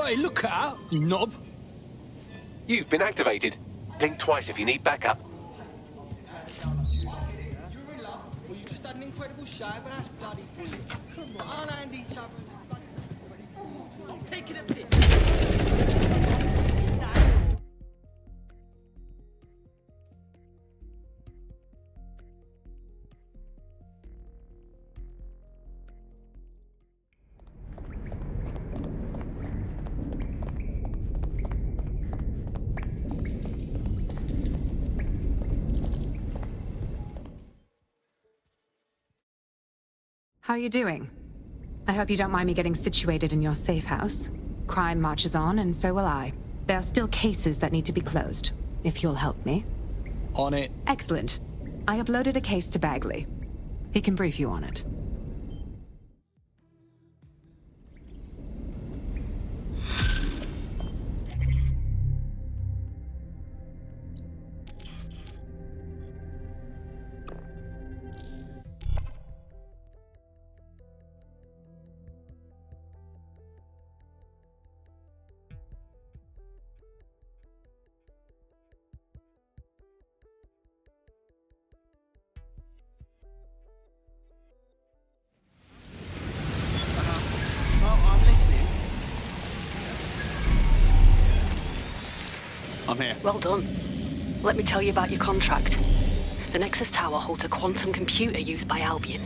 Hey, look out, you knob. You've been activated. Blink twice if you need backup. You're in love, or you just had an incredible show, but that's bloody foolish. Come on, hand each other and just bloody... Stop taking a piss! How are you doing? I hope you don't mind me getting situated in your safe house. Crime marches on, and so will I. There are still cases that need to be closed, if you'll help me. On it. Excellent. I uploaded a case to Bagley. He can brief you on it. I'm listening. I'm here. Well done. Let me tell you about your contract. The Nexus Tower holds a quantum computer used by Albion.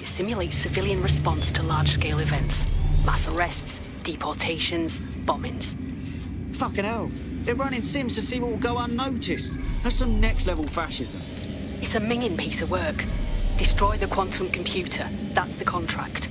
It simulates civilian response to large-scale events. Mass arrests, deportations, bombings. Fucking hell. They're running sims to see what will go unnoticed. That's some next-level fascism. It's a minging piece of work. Destroy the quantum computer. That's the contract.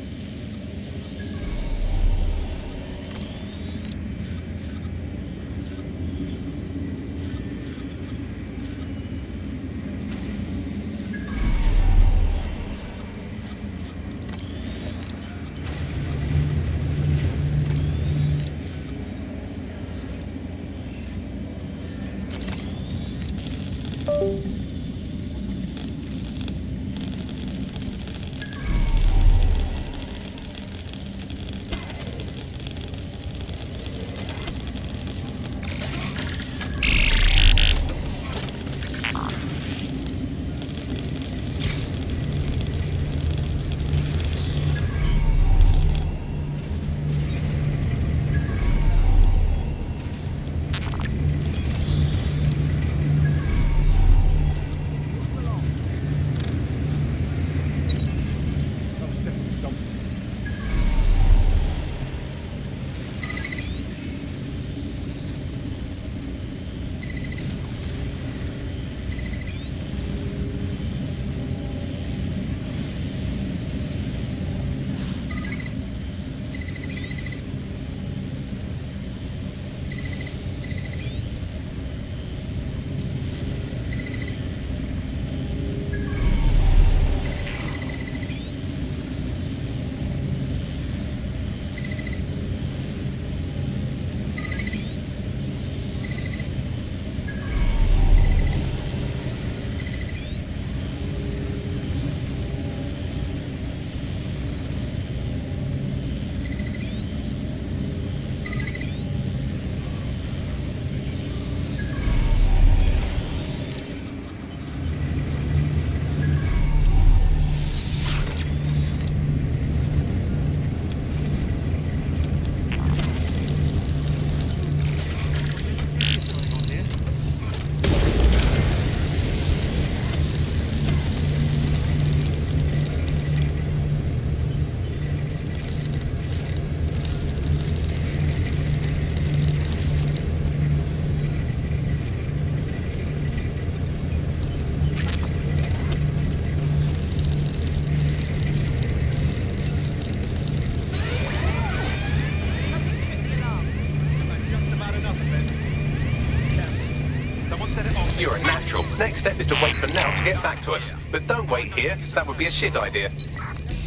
You're a natural. Next step is to wait for Now to get back to us. But don't wait here. That would be a shit idea.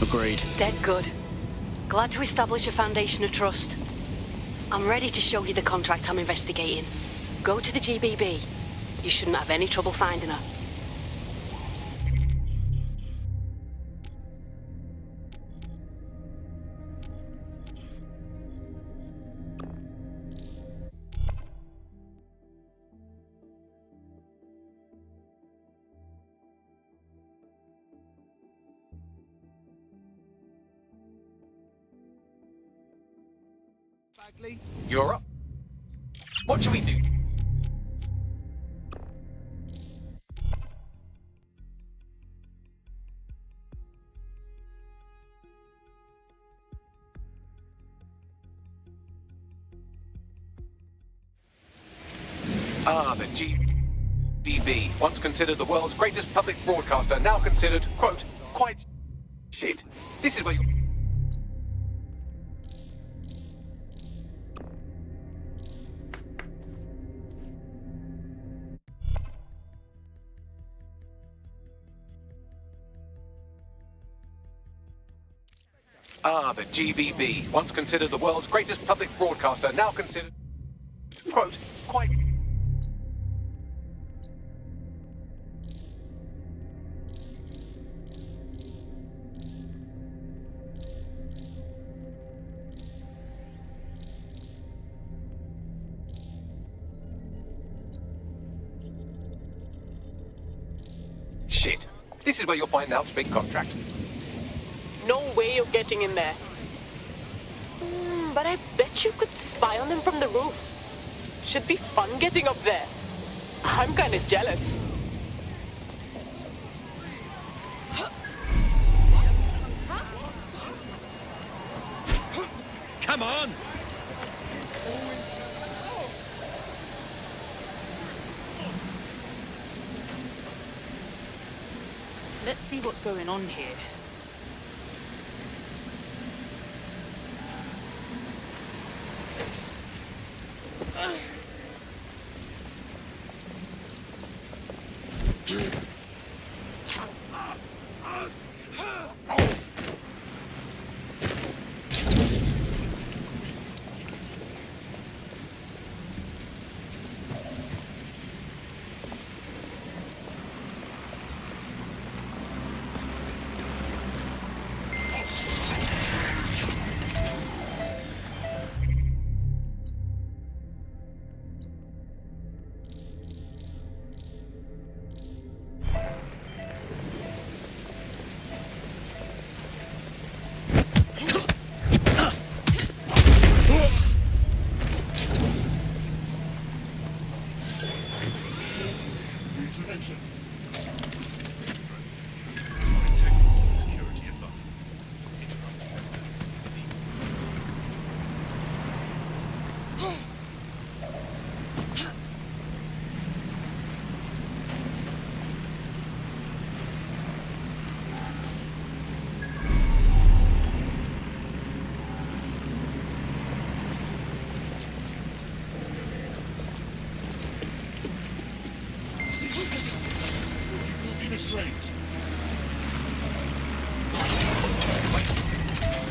Agreed. Dead good. Glad to establish a foundation of trust. I'm ready to show you the contract I'm investigating. Go to the GBB. You shouldn't have any trouble finding her. Exactly. You're up. What should we do? The GBB, once considered the world's greatest public broadcaster, now considered, quote, quite shit. This is where you... The GBB, once considered the world's greatest public broadcaster, now considered, quote, quite... Shit. This is where you'll find Alp's big contract. No way you're getting in there. But I bet you could spy on them from the roof. Should be fun getting up there. I'm kinda jealous. Come on! Let's see what's going on here.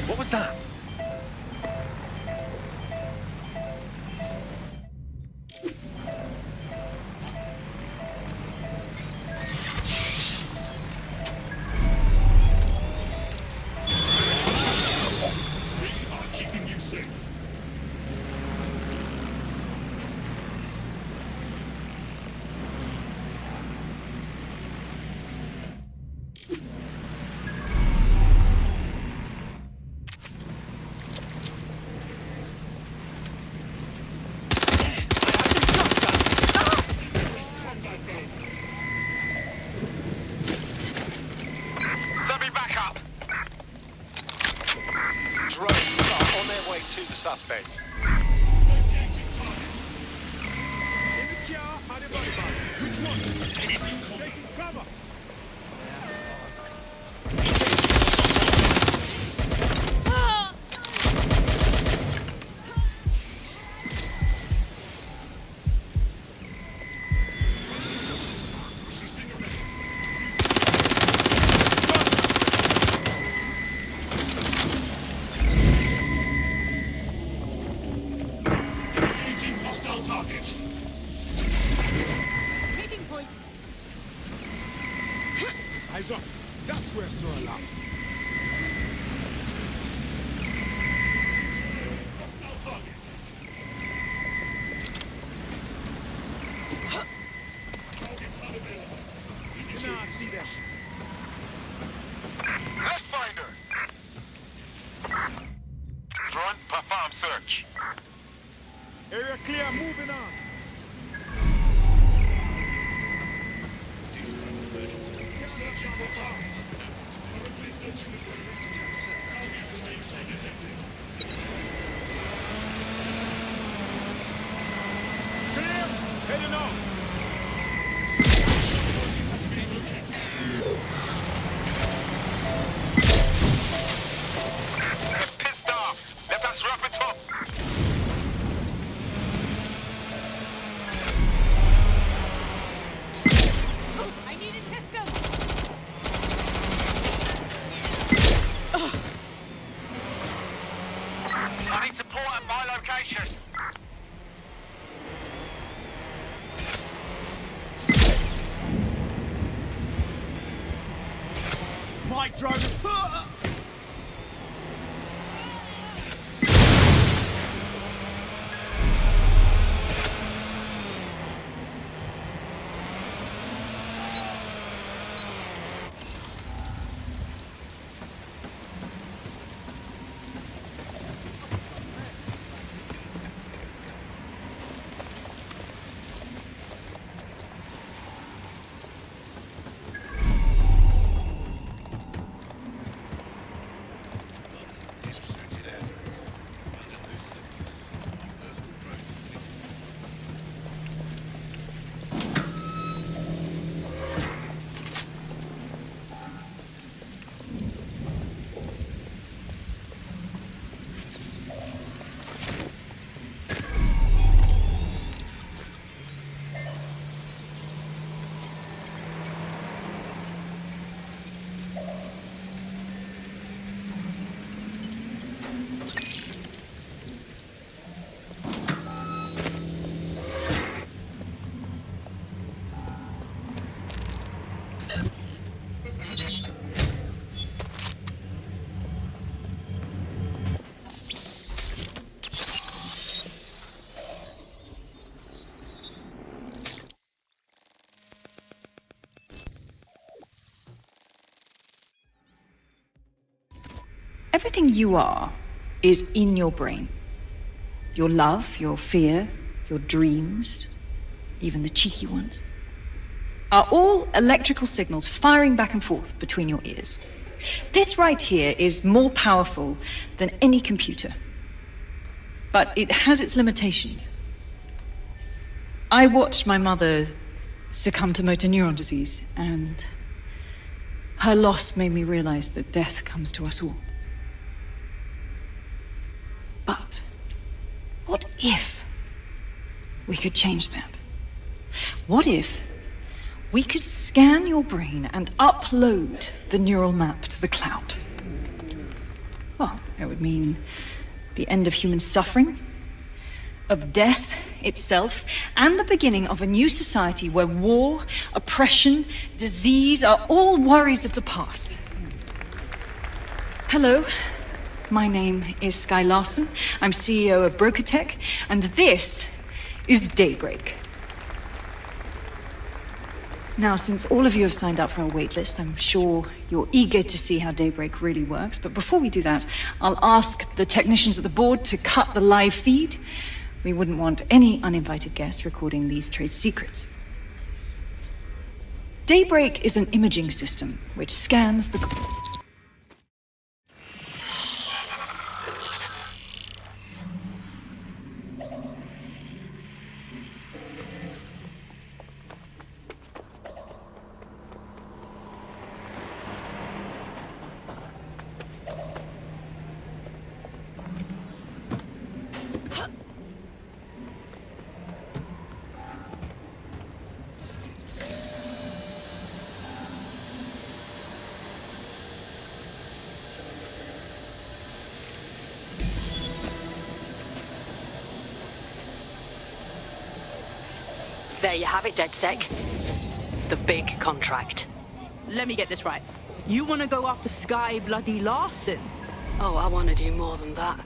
What was that? Keeping you safe. Send me back up! Drones are on their way to the suspect. Engaging target. In the car, and in body bag. Which one? Taking cover. Engaging hostile target. Taking point. Eyes up. That's where Sora lies. Hostile target. Target unavailable. Nah, I see that. Let's find her! Drone, perform search. Travel target. Currently searching the craters to check. Target data detected. Clear. Heading on. Pissed off. Let us wrap it up. I need assistance! I need support at my location. My drone. Restricted airspace. Under no circumstances are personal drones permitted. Everything you are is in your brain. Your love, your fear, your dreams, even the cheeky ones, are all electrical signals firing back and forth between your ears. This right here is more powerful than any computer, but it has its limitations. I watched my mother succumb to motor neuron disease, and her loss made me realize that death comes to us all. But what if we could change that? What if we could scan your brain and upload the neural map to the cloud? Well, it would mean the end of human suffering, of death itself, and the beginning of a new society where war, oppression, disease are all worries of the past. Hello. My name is Skye Larson. I'm CEO of BrokerTech, and this is Daybreak. Now, since all of you have signed up for our waitlist, I'm sure you're eager to see how Daybreak really works. But before we do that, I'll ask the technicians at the board to cut the live feed. We wouldn't want any uninvited guests recording these trade secrets. Daybreak is an imaging system which scans the... There you have it, DedSec. The big contract. Let me get this right. You want to go after Skye bloody Larson? Oh, I want to do more than that.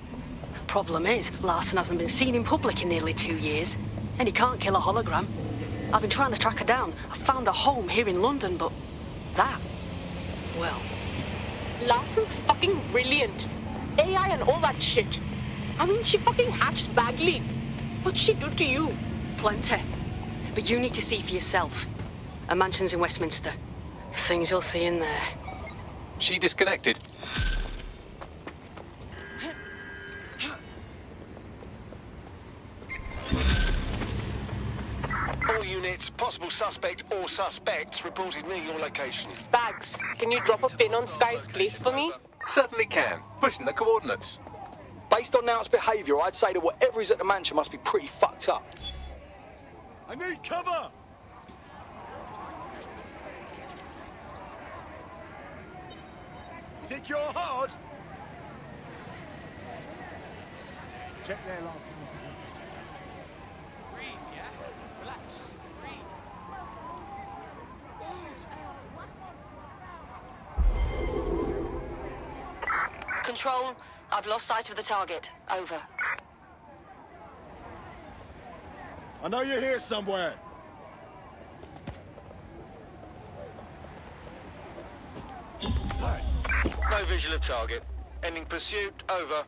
Problem is, Larson hasn't been seen in public in nearly 2 years, and he can't kill a hologram. I've been trying to track her down. I found a home here in London, but that, well... Larson's fucking brilliant. AI and all that shit. I mean, she fucking hatched Bagley. What'd she do to you? Plenty. But you need to see for yourself. Her mansion's in Westminster. Things you'll see in there. She disconnected. All units, possible suspect or suspects reported near your location. Bags, can you drop a pin on Sky's place for me? Certainly can. Pushing the coordinates. Based on now its behaviour, I'd say that whatever is at the mansion must be pretty fucked up. I need cover! You think you're hard? Check their log. Control, I've lost sight of the target. Over. I know you're here somewhere. No visual of target. Ending pursuit. Over.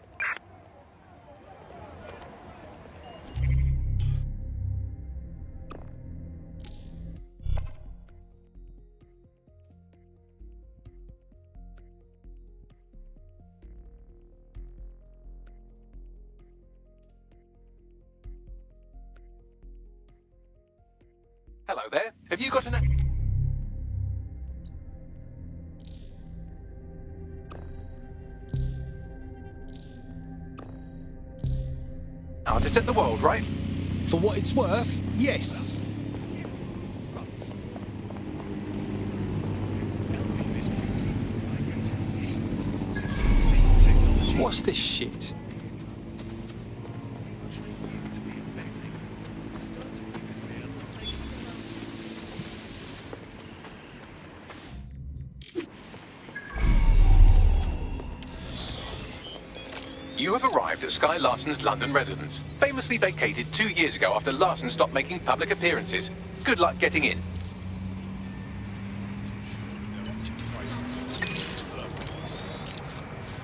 Hello there. Have you got an... Now to set the world right. For what it's worth, yes. What's this shit? You have arrived at Sky Larson's London residence, famously vacated 2 years ago after Larson stopped making public appearances. Good luck getting in.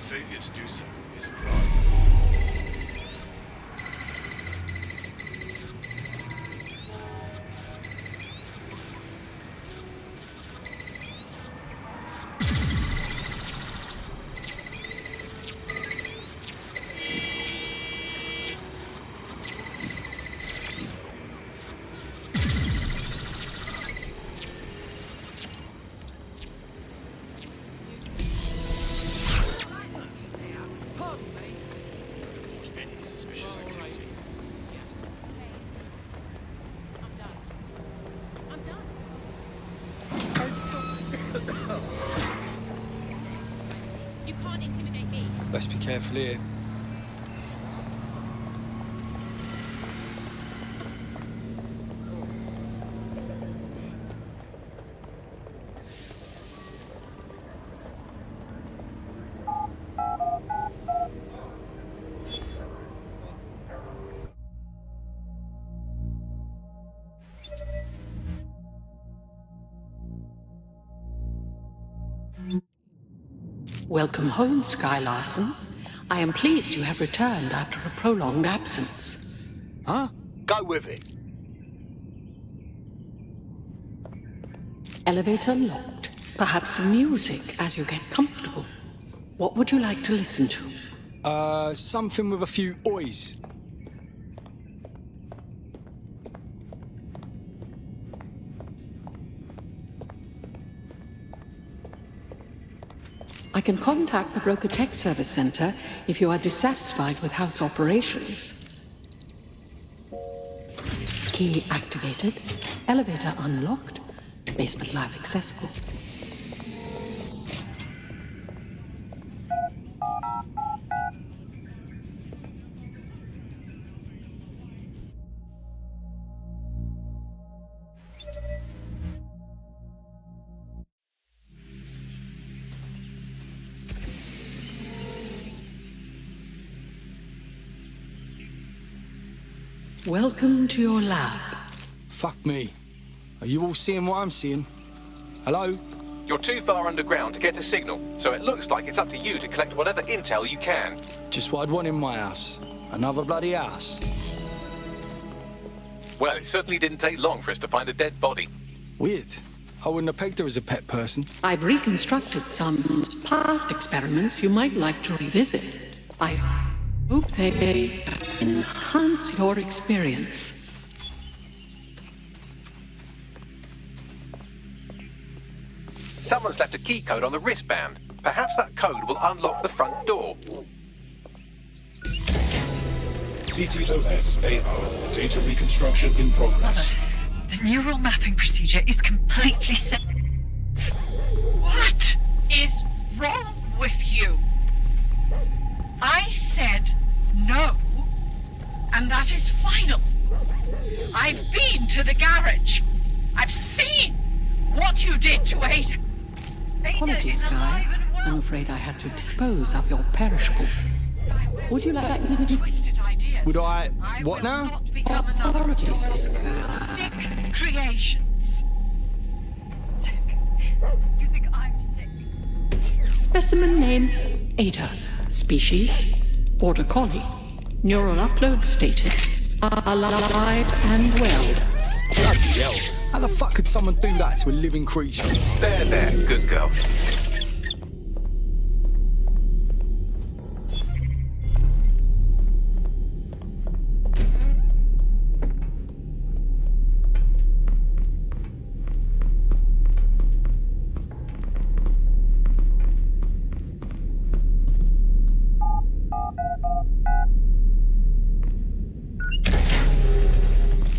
Failure to do so is a crime. Any suspicious activity? You can't intimidate me. Let's be careful here. Welcome home, Sky Larson. I am pleased you have returned after a prolonged absence. Huh? Go with it. Elevator locked. Perhaps some music as you get comfortable. What would you like to listen to? Something with a few ois. I can contact the Broker Tech Service Center if you are dissatisfied with house operations. Key activated. Elevator unlocked. Basement live accessible. Welcome to your lab. Fuck me. Are you all seeing what I'm seeing? Hello? You're too far underground to get a signal, so it looks like it's up to you to collect whatever intel you can. Just what I'd want in my house. Another bloody house. Well, it certainly didn't take long for us to find a dead body. Weird. I wouldn't have pegged her as a pet person. I've reconstructed some past experiments you might like to revisit. I hope they enhance your experience. Someone's left a key code on the wristband. Perhaps that code will unlock the front door. CTOS AR. Data reconstruction in progress. The neural mapping procedure is completely set. What is wrong with you? I said no, and that is final. I've been to the garage. I've seen what you did to Ada. Apologies, Sky. I'm afraid I had to dispose of your perishables. Would you like me to... Would I... what now? Authorities. Sick creations. Sick. You think I'm sick? Specimen name, Ada. Species, Border Collie. Neural upload status, alive and well. Bloody hell. How the fuck could someone do that to a living creature? There, good girl.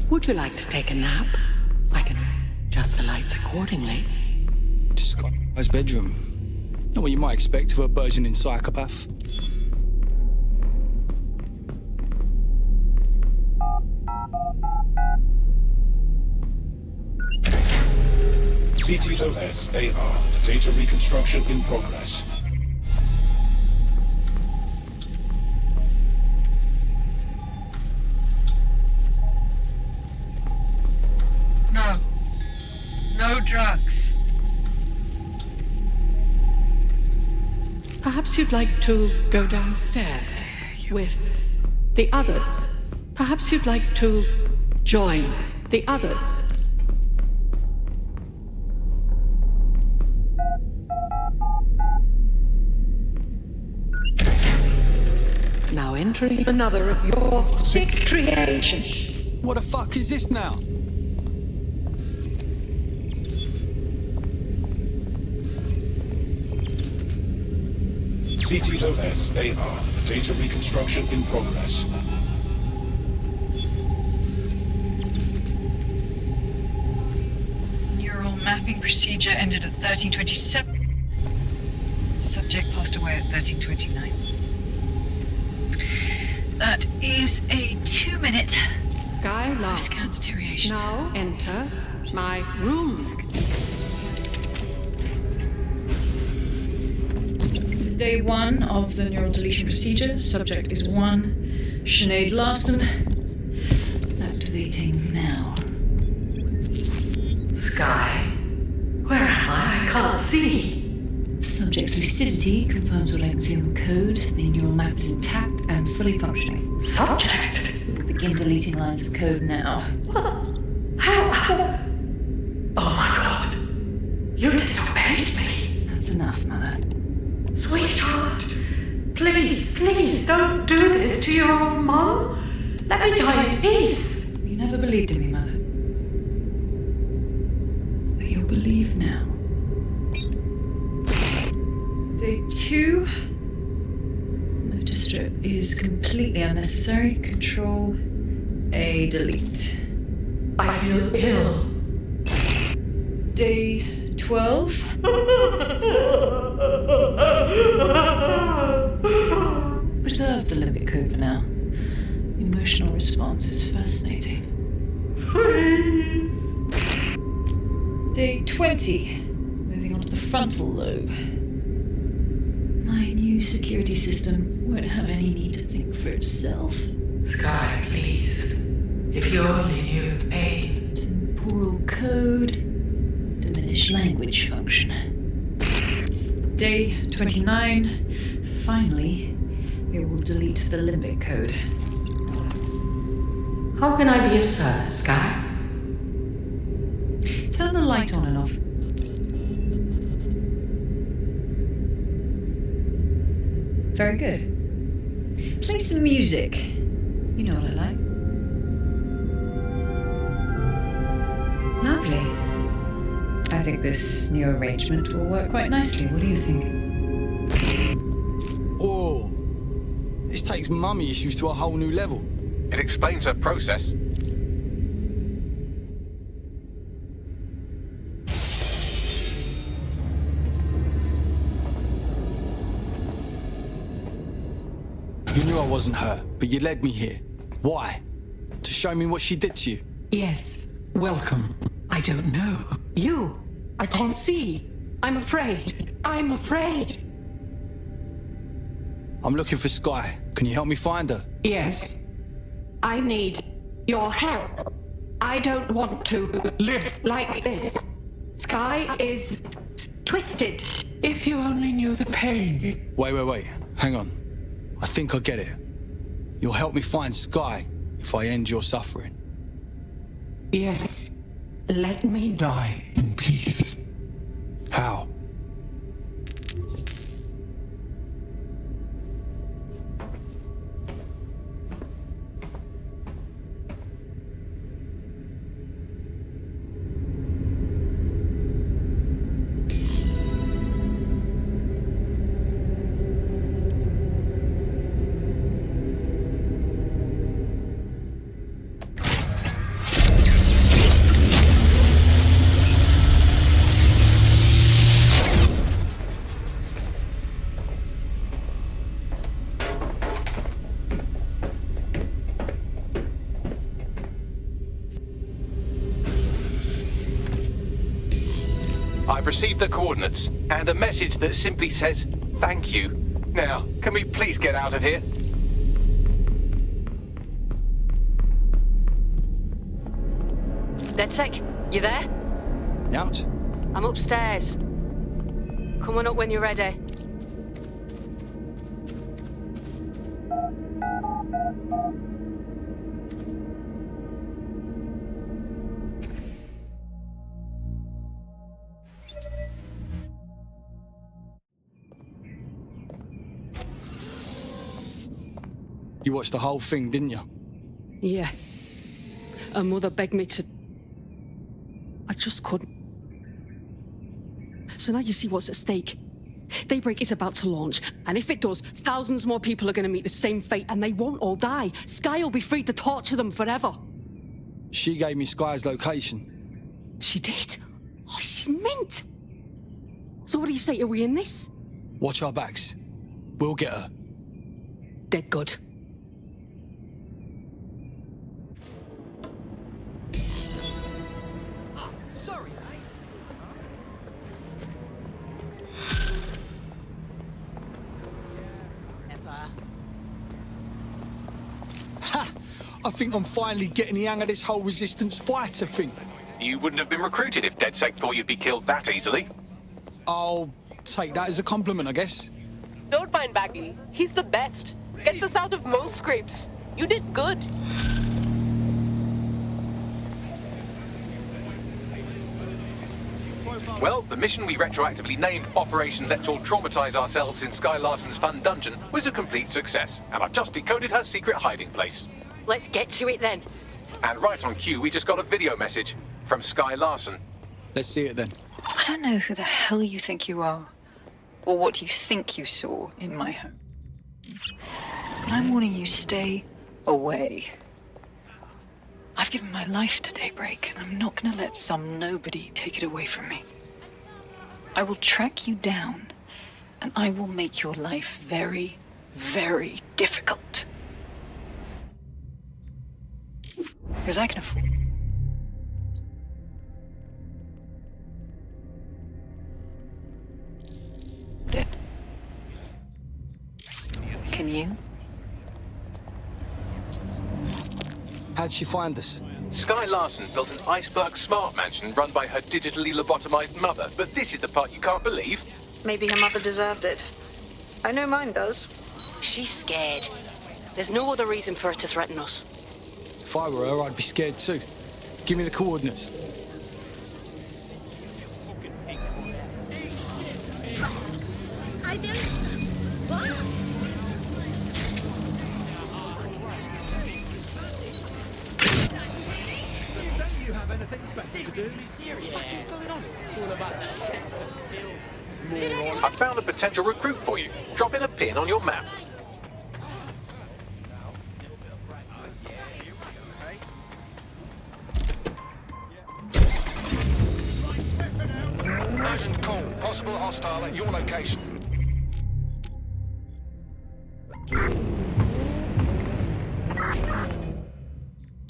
Would you like to take a nap? I can adjust the lights accordingly. Just got his bedroom. Not what you might expect of a burgeoning psychopath. CTOS AR. Data reconstruction in progress. No. No drugs. Perhaps you'd like to go downstairs with the others. Perhaps you'd like to join the others. Now entering another of your sick creations. What the fuck is this now? CTOS AR. Data reconstruction in progress. Neural mapping procedure ended at 1327. Subject passed away at 1329. That is a 2-minute Sky Larson. scan deterioration. Now enter my room. Day 1 of the neural deletion procedure. Subject is 1. Sinead Larson. Activating now. Sky, where am I? I can't see. Subject's lucidity confirms all I can see on the code. The neural map is intact and fully functioning. Subject? Begin deleting lines of code now. How? Oh my god. You disobeyed me. That's enough, Mother. Sweetheart, please don't do this to your own mum. Let me die in peace. You never believed in me, Mother. But you'll believe now. Day 2. Motor strip is completely unnecessary. Control A, delete. I feel ill. Day 12. Preserve the limbic code for now. Emotional response is fascinating. Please. Day 20. Moving on to the frontal lobe. My new security system won't have any need to think for itself. Sky, please. If you only knew the pain. Temporal code. Diminish language function. Day 29. Finally, it will delete the limbic code. How can I be of service, Sky? Turn the light on and off. Very good. Play some music. You know what I like. Lovely. I think this new arrangement will work quite nicely. What do you think? Oh, this takes mummy issues to a whole new level. It explains her process. You knew I wasn't her, but you led me here. Why? To show me what she did to you? Yes. Welcome. I don't know. You. I can't see. I'm afraid. I'm afraid. I'm looking for Sky. Can you help me find her? Yes. I need your help. I don't want to live like this. Sky is twisted. If you only knew the pain. Wait. Hang on. I think I get it. You'll help me find Sky if I end your suffering. Yes. Let me die in peace. How? I've received the coordinates and a message that simply says, thank you. Now, can we please get out of here? DedSec, you there? Out? I'm upstairs. Come on up when you're ready. You watched the whole thing, didn't you? Yeah. Her mother begged me to... I just couldn't. So now you see what's at stake. Daybreak is about to launch, and if it does, thousands more people are going to meet the same fate, and they won't all die. Sky will be free to torture them forever. She gave me Sky's location. She did? Oh, she's mint! So what do you say, are we in this? Watch our backs. We'll get her. Dead good. Sorry, Ha! I think I'm finally getting the hang of this whole resistance fighter thing. You wouldn't have been recruited if DedSec thought you'd be killed that easily. I'll take that as a compliment, I guess. Don't mind Bagley. He's the best. Gets us out of most scrapes. You did good. Well, the mission we retroactively named Operation Let's All Traumatize Ourselves in Sky Larson's Fun Dungeon was a complete success, and I've just decoded her secret hiding place. Let's get to it then. And right on cue, we just got a video message from Sky Larson. Let's see it then. I don't know who the hell you think you are, or what you think you saw in my home. But I'm warning you, stay away. I've given my life to Daybreak, and I'm not gonna let some nobody take it away from me. I will track you down, and I will make your life very, very difficult. Because I can afford it. Can you? How'd she find us? Sky Larson built an iceberg smart mansion run by her digitally lobotomized mother, but this is the part you can't believe. Maybe her mother deserved it. I know mine does. She's scared. There's no other reason for her to threaten us. If I were her, I'd be scared too. Give me the coordinates. I did. What? nothing to do. What's going on? It's all about I found a potential recruit for you. Drop in a pin on your map. Urgent call. Possible hostile at your location.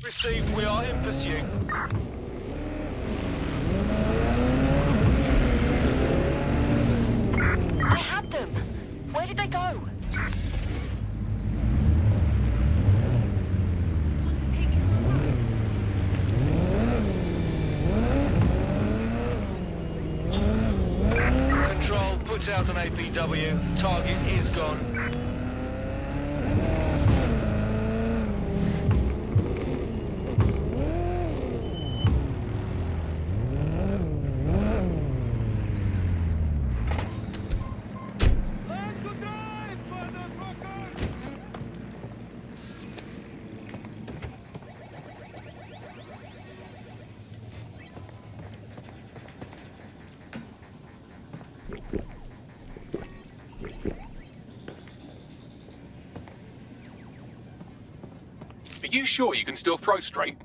Received. We are in pursuit. I had them. Where did they go? Control, put out an APW. Target is gone. Are you sure you can still throw straight?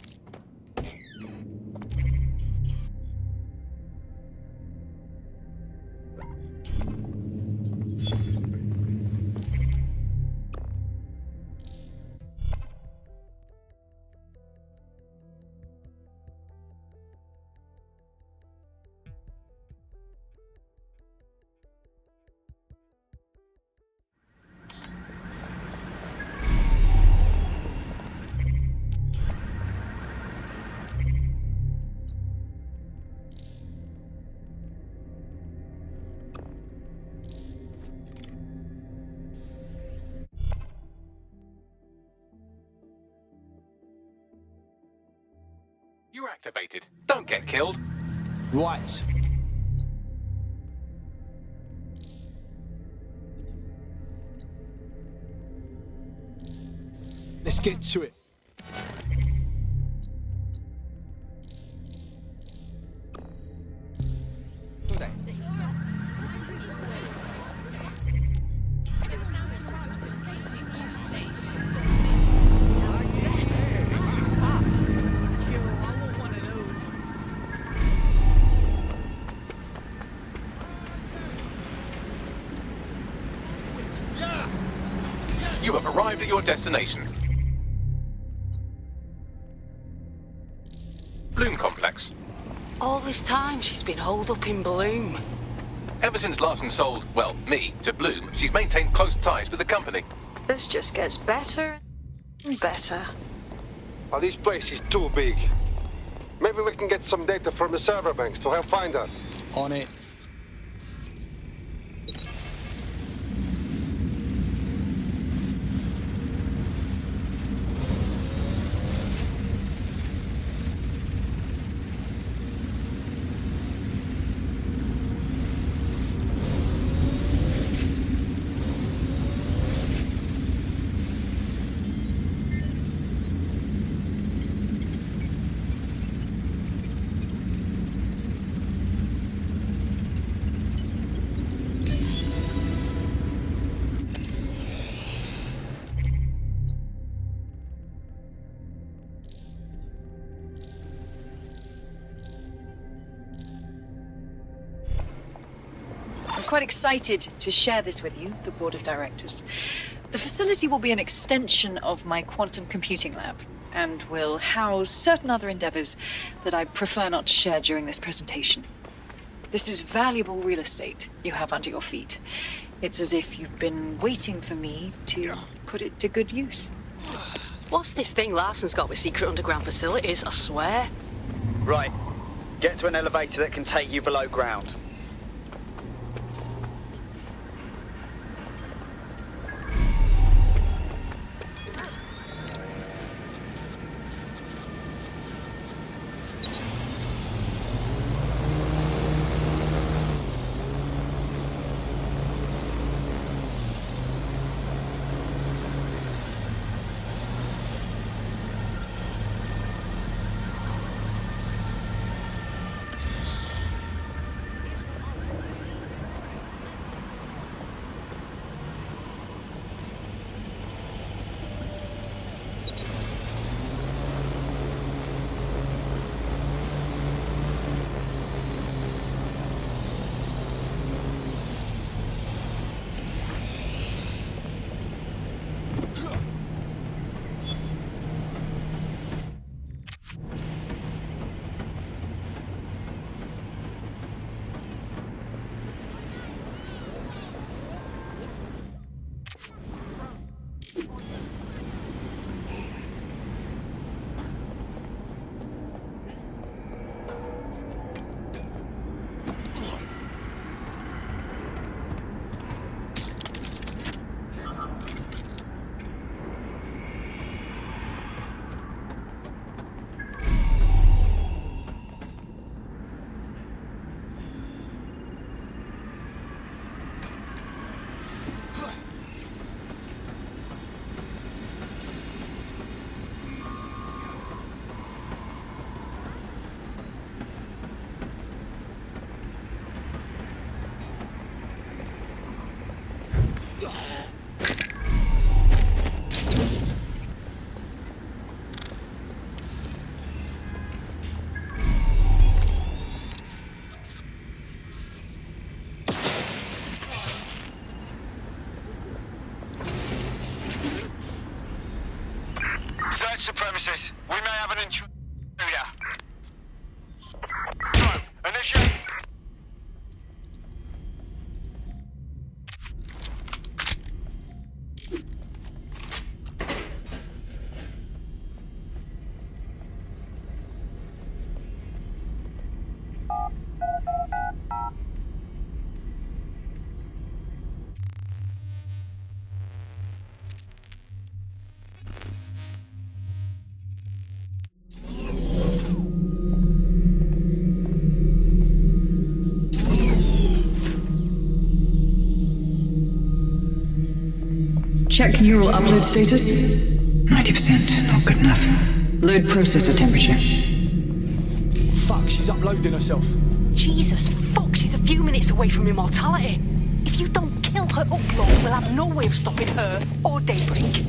You're activated. Don't get killed. Right. Let's get to it. You have arrived at your destination. Bloom Complex. All this time she's been holed up in Bloom. Ever since Larson sold, well, me, to Bloom, she's maintained close ties with the company. This just gets better and better. Oh, this place is too big. Maybe we can get some data from the server banks to help find her. On it. Quite excited to share this with you, the board of directors. The facility will be an extension of my quantum computing lab and will house certain other endeavors that I prefer not to share during this presentation. This is valuable real estate you have under your feet. It's as if you've been waiting for me to put it to good use. What's this thing Larson's got with secret underground facilities, I swear? Right. Get to an elevator that can take you below ground. Search the premises. We may have an intruder. Go. Initiate. Check neural upload status. 90%, not good enough. Load processor temperature. Fuck, she's uploading herself. Jesus fuck, she's a few minutes away from immortality. If you don't kill her upload, we'll have no way of stopping her or Daybreak.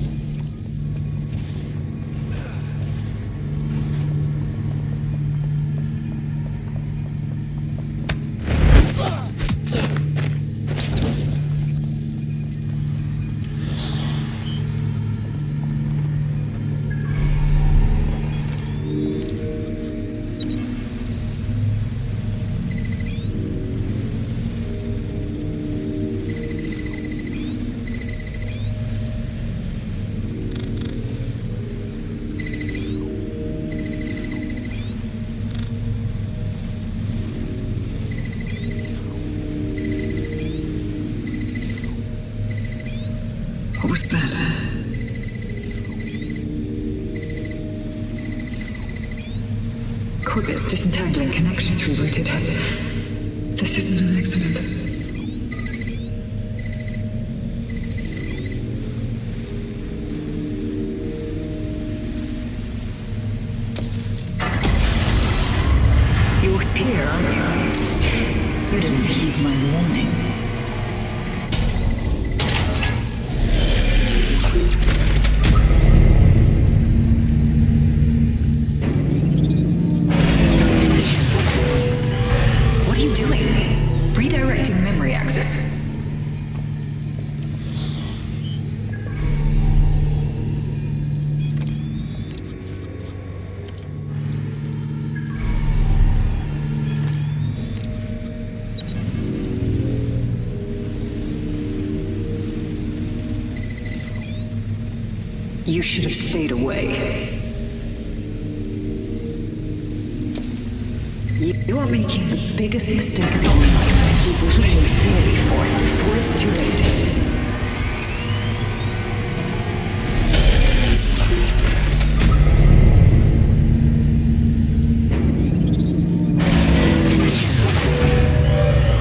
What was that? Corbett disentangling, connections rerouted. This isn't an accident. You're here, aren't you? You didn't heed my warning. What are you doing? Redirecting memory access. You should have stayed away. You are making the biggest mistake of your life. You will pay dearly for it before it's too late.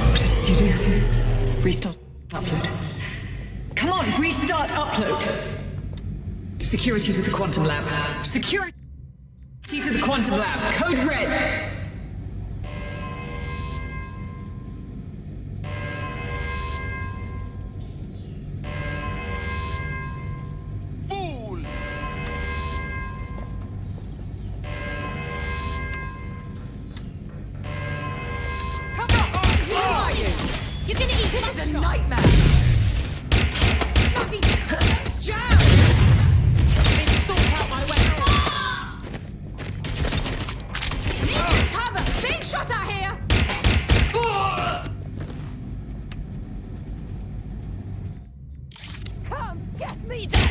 What did you do? Restart upload. Come on, restart upload. Security to the quantum lab. Security to the quantum lab. Code red. You're gonna eat this is a nightmare! Bloody jam! Let's sort out my way. Need some cover! Being shot out here! Come, get me then!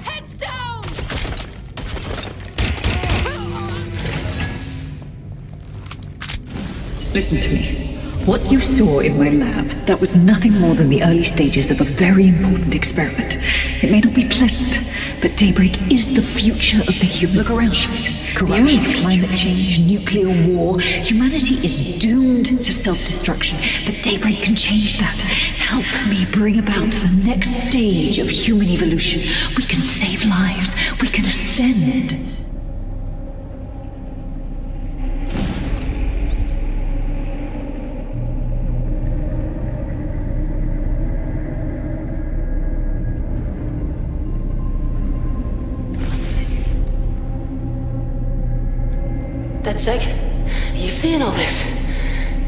Heads down! Listen to me. What you saw in my lab, that was nothing more than the early stages of a very important experiment. It may not be pleasant, but Daybreak is the future of the human species. The only climate change, nuclear war, humanity is doomed to self-destruction, but Daybreak can change that. Help me bring about the next stage of human evolution. We can save lives. We can ascend. Hetzeg, are you seeing all this?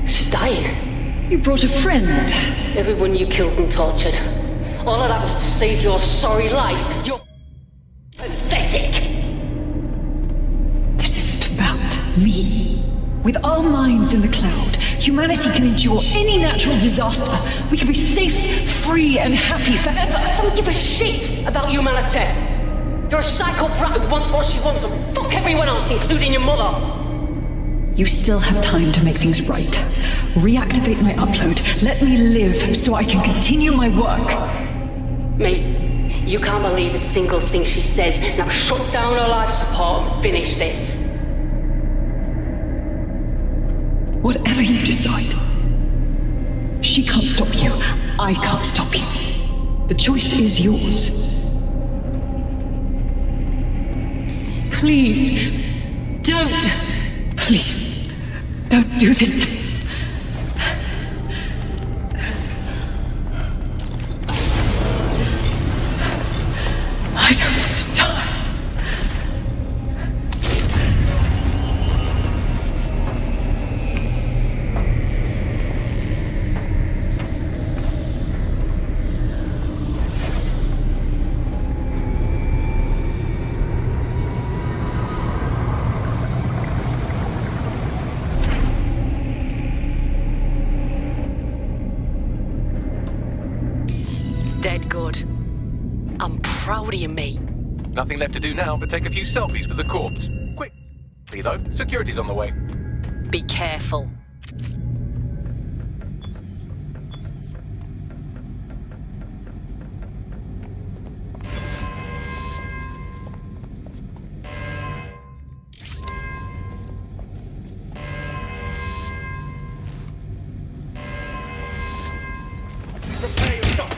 She's dying. You brought a friend. Everyone you killed and tortured. All of that was to save your sorry life. You're pathetic. This isn't about me. With our minds in the cloud, humanity can endure any natural disaster. We can be safe, free, and happy forever. I don't give a shit about humanity. You're a psycho brat who wants what she wants and fuck everyone else, including your mother. You still have time to make things right. Reactivate my upload. Let me live so I can continue my work. Mate, you can't believe a single thing she says. Now shut down her life support and finish this. Whatever you decide. She can't stop you. I can't stop you. The choice is yours. Please, don't. Please, don't do this to me. I don't want to die. Dead good. I'm proud of you, mate. Nothing left to do now but take a few selfies with the corpse. Quickly though, security's on the way. Be careful. Prepare yourself.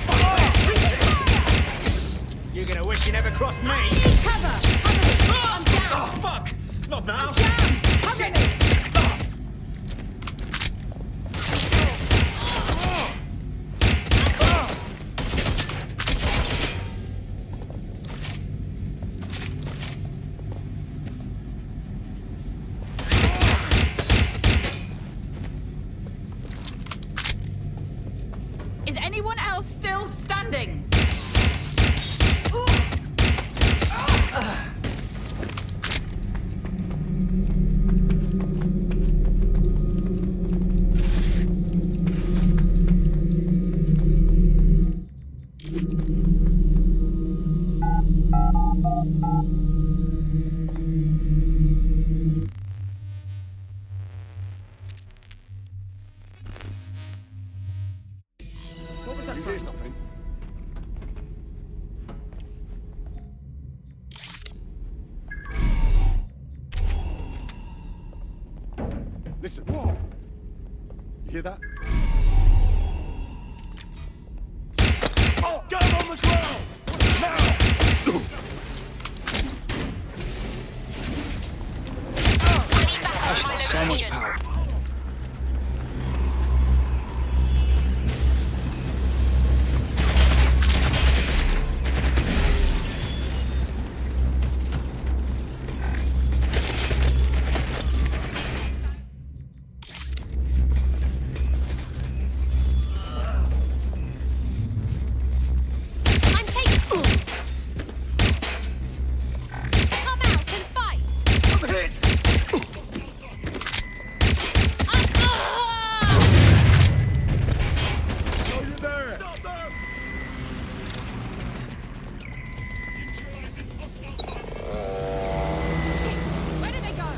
You're gonna wish you never crossed me. Cover! Cover me! I'm down! Oh, fuck! Not now! I'm jammed! Cover me! Is anyone else still standing? What was that You hear sound? something? Listen. Whoa! You hear that? Oh, get him on the ground! Now! That's got so much power. I'm taking. Come out and fight. I'm hit! Oh, you're there! Stop them! Where did they go?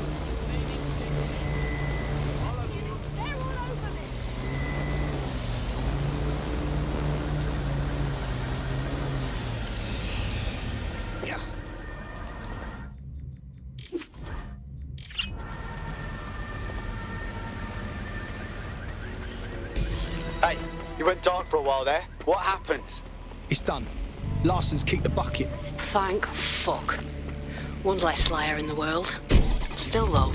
They're all over me. Yeah. Hey, you went dark for a while there. What happened? It's done. Larson's kicked the bucket. Thank fuck. One less liar in the world. Still though,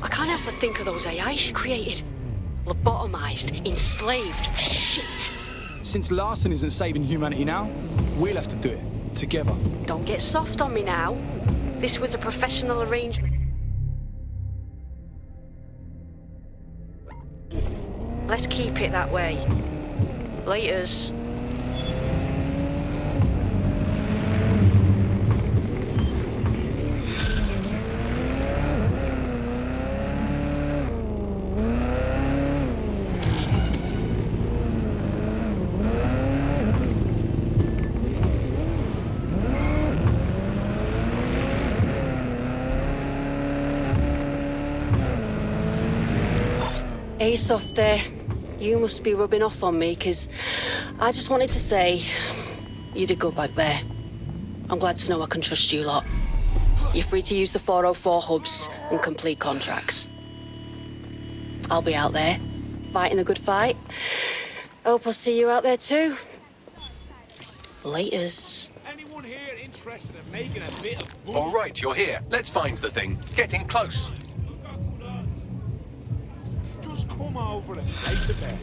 I can't help but think of those AI she created. Lobotomized, enslaved, shit. Since Larson isn't saving humanity now, we'll have to do it. Together. Don't get soft on me now. This was a professional arrangement. Let's keep it that way. Laters. Hey, Softy. You must be rubbing off on me, 'cause I just wanted to say you did good back there. I'm glad to know I can trust you lot. You're free to use the 404 hubs and complete contracts. I'll be out there, fighting the good fight. Hope I'll see you out there too. Laters. Anyone here interested in making a bit of money? All right, you're here. Let's find the thing. Getting close. Just come over and place a bet.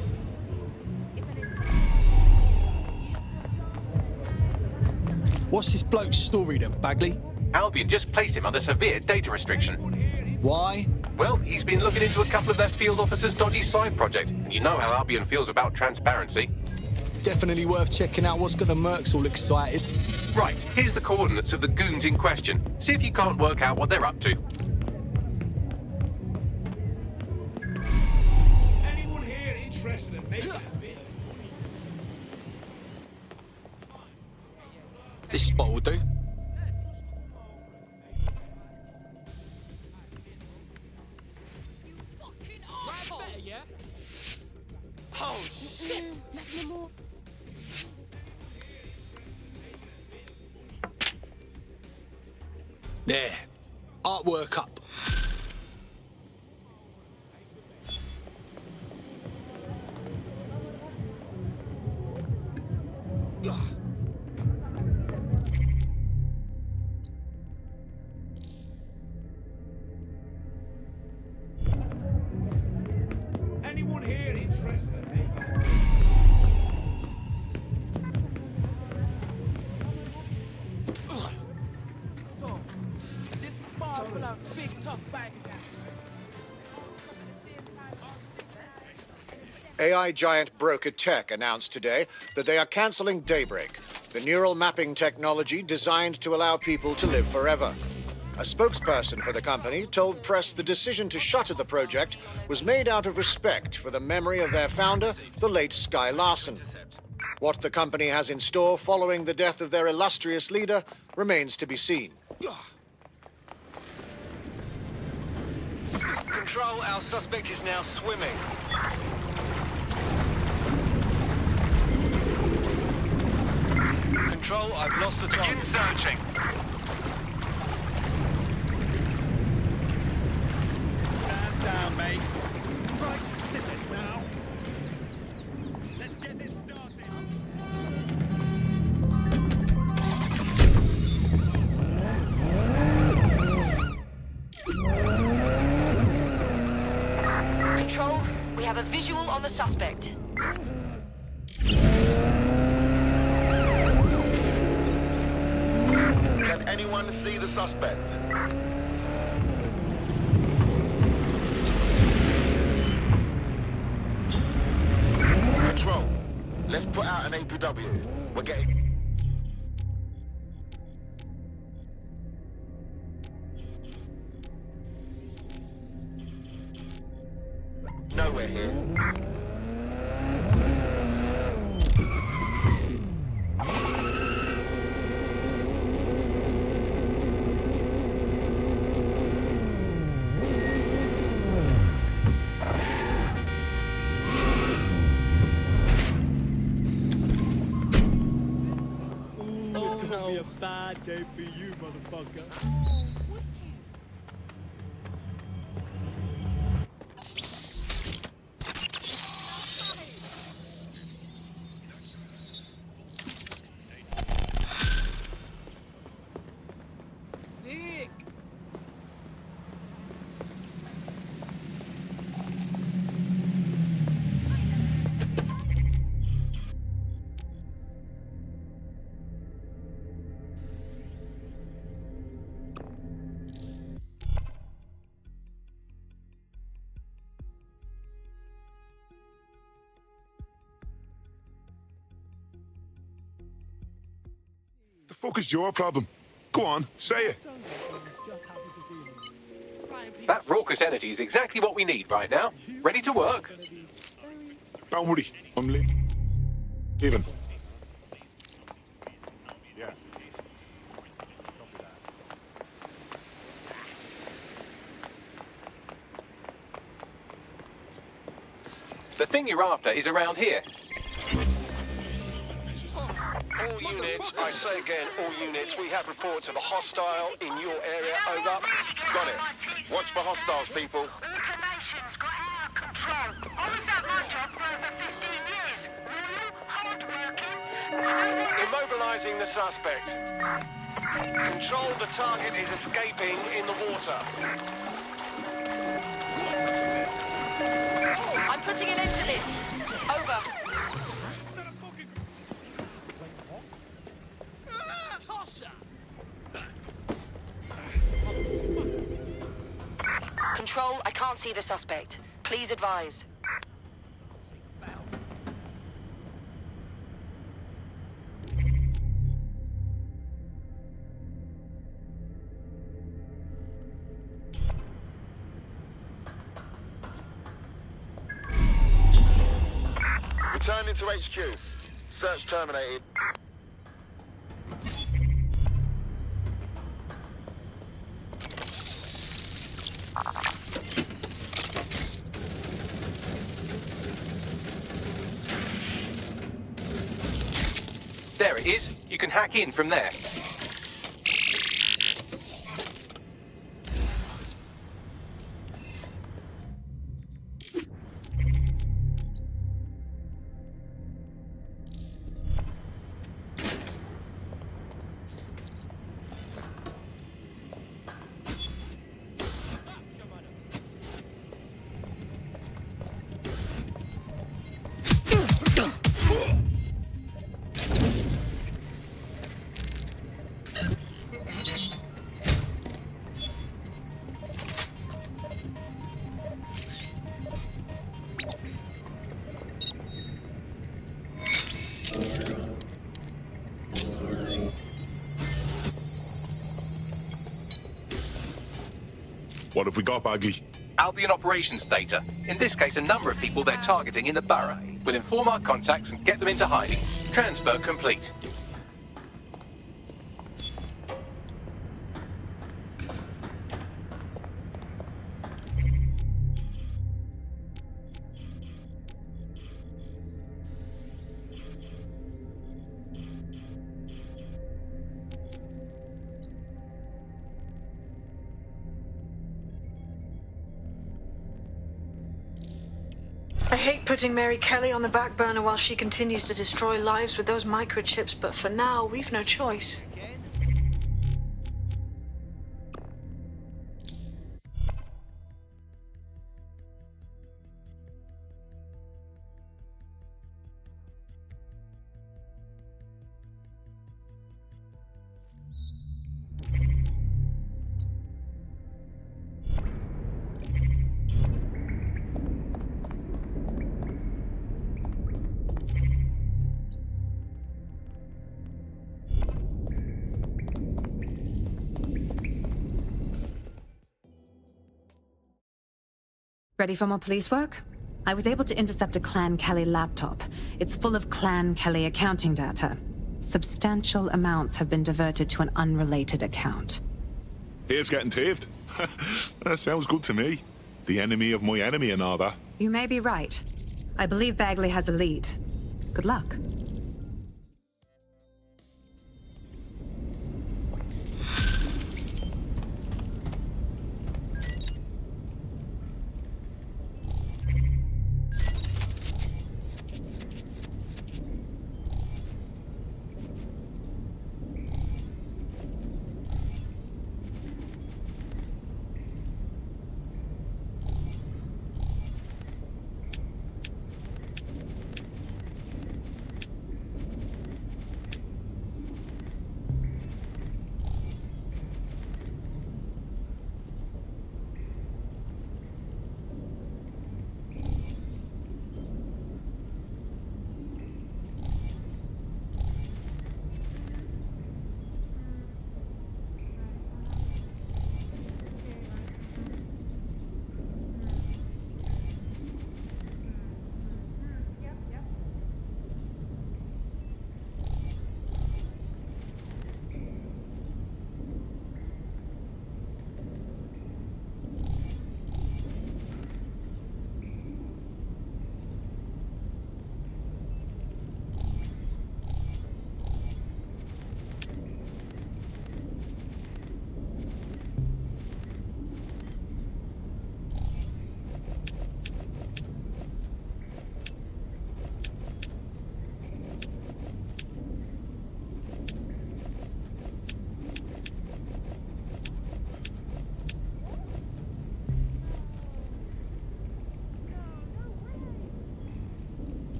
What's this bloke's story then, Bagley? Albion just placed him under severe data restriction. Why? Well, he's been looking into a couple of their field officers' dodgy side project. And you know how Albion feels about transparency. Definitely worth checking out what's got the mercs all excited. Right, here's the coordinates of the goons in question. See if you can't work out what they're up to. Anyone here interested in making a bit of money? This spot will do. Better, yeah? Oh, shit! There. Artwork up. Anyone here interested in making So, this bar full of big tough bad guys. AI giant Broker Tech announced today that they are canceling Daybreak, the neural mapping technology designed to allow people to live forever. A spokesperson for the company told press the decision to shutter the project was made out of respect for the memory of their founder, the late Skye Larson. What the company has in store following the death of their illustrious leader remains to be seen. Control, our suspect is now swimming. Control, I've lost the target. Begin searching. Stand down, mate. Right, this ends now. Let's get this started. Control, we have a visual on the suspect. Can anyone see the suspect? Control, let's put out an APW. We're getting... Nowhere here. It's gonna be a bad day for you, motherfucker. Sick. fuck is your problem? Go on, say it. That raucous energy is exactly what we need right now. Ready to work? Don't worry, I'm leaving. Yeah. The thing you're after is around here. All units, I say again, all units, we have reports of a hostile in your area. Over. Got it. Watch for hostiles, people. Automation's got out of control. I was at my job for over 15 years. Loyal, hard-working. Immobilizing the suspect. Control, the target is escaping in the water. I'm putting an end to this. Over. Control, I can't see the suspect. Please advise. Returning to HQ. Search terminated. There it is. You can hack in from there. What have we got, Bagley? Albion operations data. In this case, a number of people they're targeting in the borough. We'll inform our contacts and get them into hiding. Transfer complete. I hate putting Mary Kelly on the back burner while she continues to destroy lives with those microchips, but for now, we've no choice. Ready for more police work? I was able to intercept a Clan Kelly laptop. It's full of Clan Kelly accounting data. Substantial amounts have been diverted to an unrelated account. Here's getting taved. That sounds good to me. The enemy of my enemy and all that. You may be right. I believe Bagley has a lead. Good luck.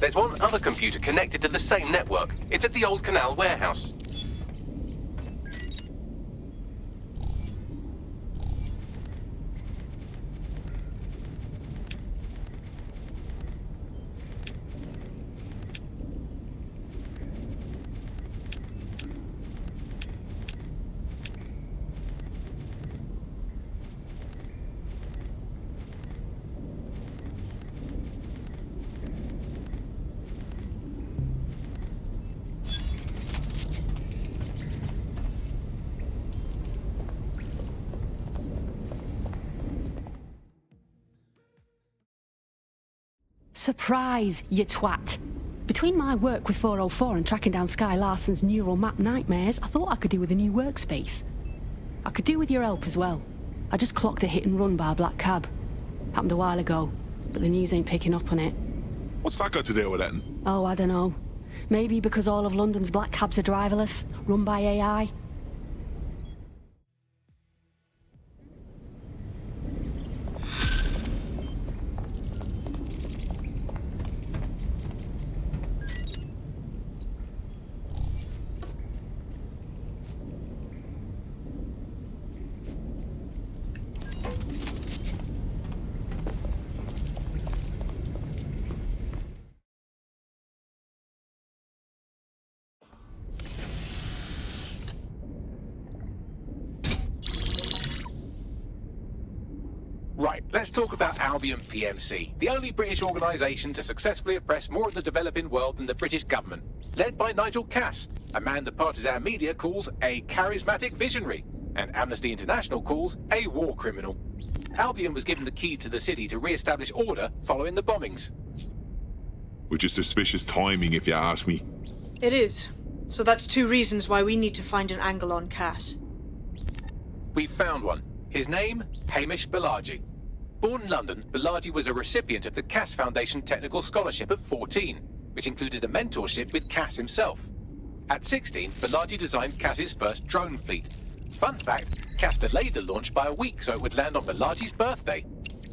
There's one other computer connected to the same network. It's at the old canal warehouse. Surprise, you twat. Between my work with 404 and tracking down Sky Larson's neural map nightmares, I thought I could do with a new workspace. I could do with your help as well. I just clocked a hit and run by a black cab. Happened a while ago, but the news ain't picking up on it. What's that got to do with it? Oh, I don't know. Maybe because all of London's black cabs are driverless, run by AI. Right, let's talk about Albion PMC, the only British organisation to successfully oppress more of the developing world than the British government. Led by Nigel Cass, a man the partisan media calls a charismatic visionary, and Amnesty International calls a war criminal. Albion was given the key to the city to re-establish order following the bombings. Which is suspicious timing, if you ask me. It is. So that's 2 reasons why we need to find an angle on Cass. We've found one. His name, Hamish Balaji. Born in London, Balaji was a recipient of the Cass Foundation Technical Scholarship at 14, which included a mentorship with Cass himself. At 16, Balaji designed Cass's first drone fleet. Fun fact, Cass delayed the launch by a week so it would land on Balaji's birthday.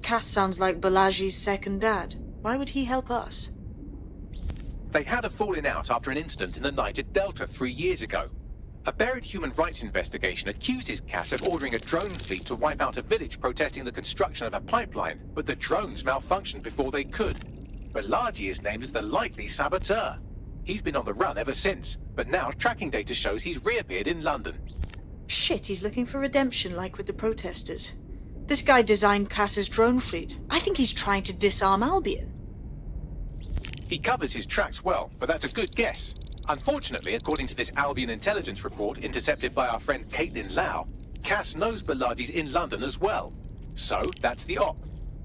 Cass sounds like Balaji's second dad. Why would he help us? They had a falling out after an incident in the Niger Delta 3 years ago. A buried human rights investigation accuses Cass of ordering a drone fleet to wipe out a village protesting the construction of a pipeline, but the drones malfunctioned before they could. Balaji is named as the likely saboteur. He's been on the run ever since, but now tracking data shows he's reappeared in London. Shit, he's looking for redemption like with the protesters. This guy designed Cass's drone fleet. I think he's trying to disarm Albion. He covers his tracks well, but that's a good guess. Unfortunately, according to this Albion intelligence report intercepted by our friend Caitlin Lau, Cass knows Balaji's in London as well. So, that's the op.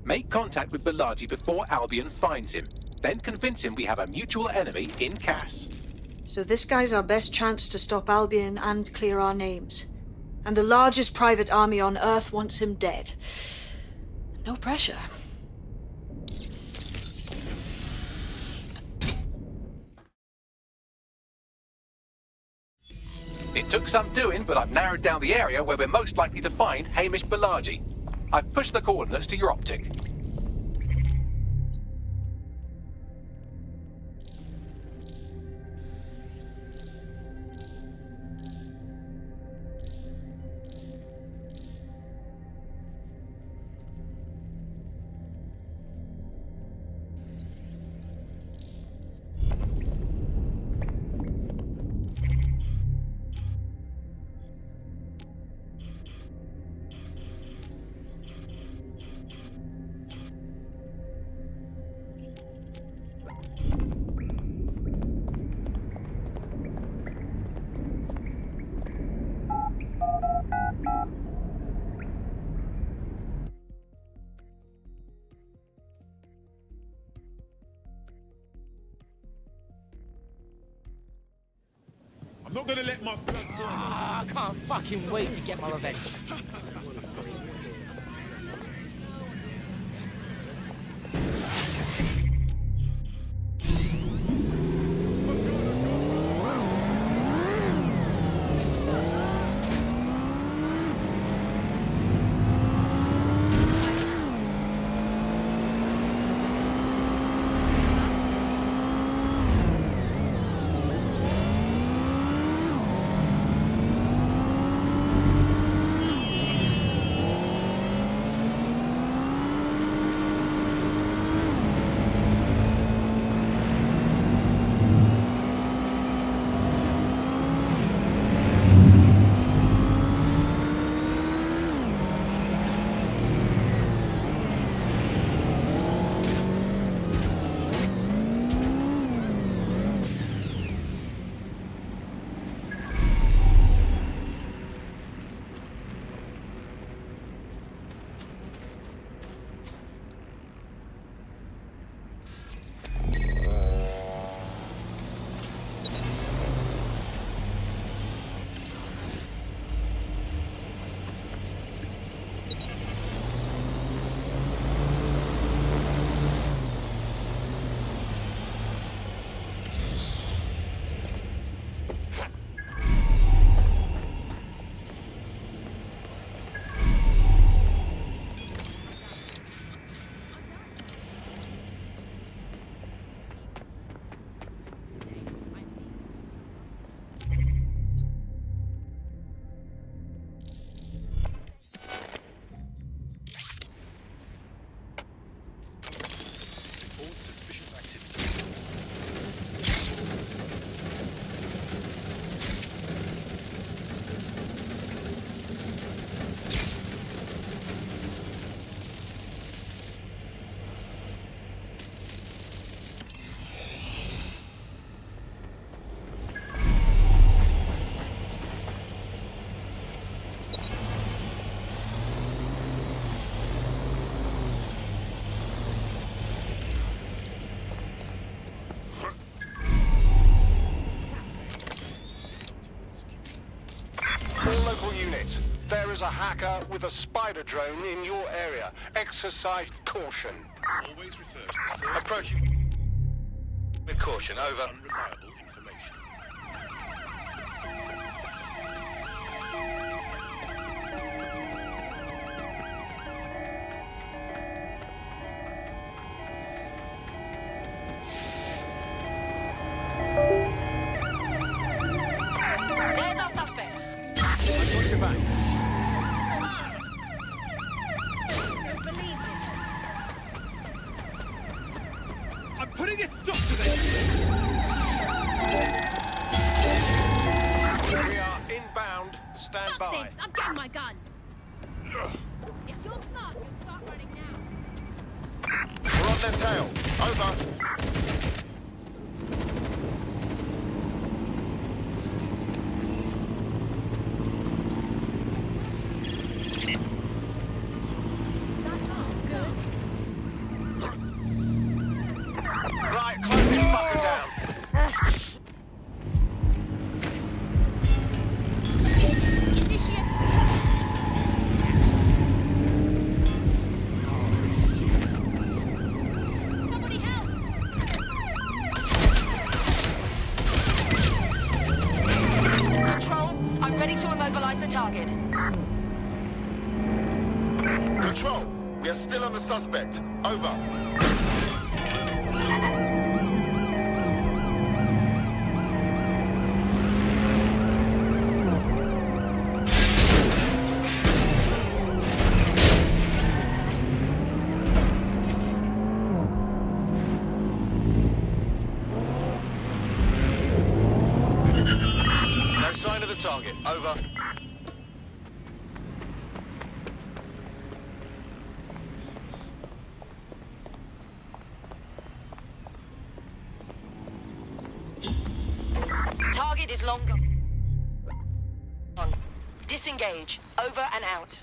Make contact with Balaji before Albion finds him. Then convince him we have a mutual enemy in Cass. So this guy's our best chance to stop Albion and clear our names. And the largest private army on Earth wants him dead. No pressure. It took some doing, but I've narrowed down the area where we're most likely to find Hamish Balaji. I've pushed the coordinates to your optic. I'm not gonna let my blood burn. I can't fucking wait to get my revenge. local unit. There is a hacker with a spider drone in your area. Exercise caution. Always refer to the source. Approaching. With caution, over. Unreliable information. There's our suspect. Watch your back. I'm putting a stop to this! We are inbound. Stand Fuck by. this! I'm getting my gun! If you're smart, you'll start running now. We're on their tail. Over. Right, close this fucker down. Somebody help! Control, I'm ready to immobilize the target. Control, we are still on the suspect. Over. No sign of the target. Over. Target is long gone. Disengage. Over and out.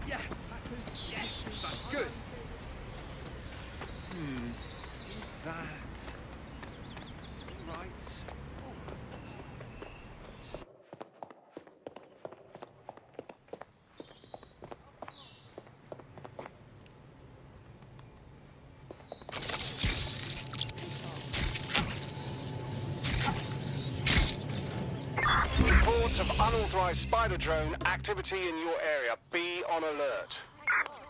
Yes! Yes! That's good! Is that... Right. Reports of unauthorized spider drone activity in your area. Be on alert.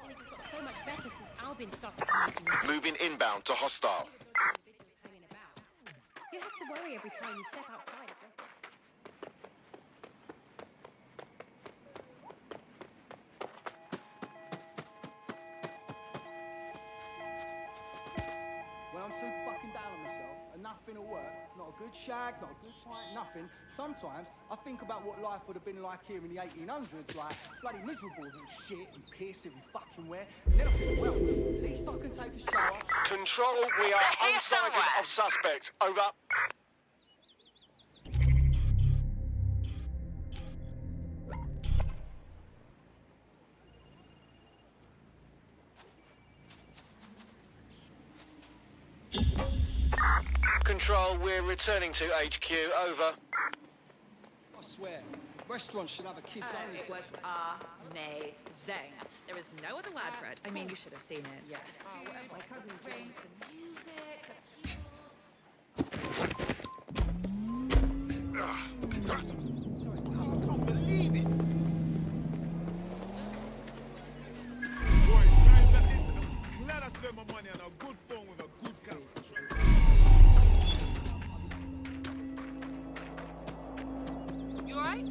Things have got so much better since Albin started promoting this. Moving inbound to hostile. Hanging about. You have to worry every time you step outside of Redford. When I'm so fucking down on myself and nothing will work, not a good shag, not a good fight, nothing, sometimes I think about what life would have been like here in the 1800s, like bloody miserable and shit and piss every fucking where. And then I think, well, at least I can take a shower. Control, we are unsighted of suspect. Over. Control, we're returning to HQ. Over. I swear, restaurants should have a kids only It was amazing. There is no other word for it. I mean, you should have seen it. Yeah. Food, my cousin drink, the music, I can't believe it! Boys, times like this, I'm glad I spent my money on a good phone with a good camera. You alright?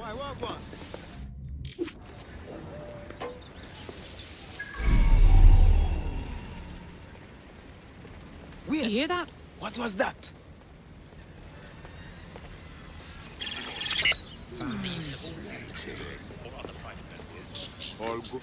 Why, what? You hear that? What was that? All good.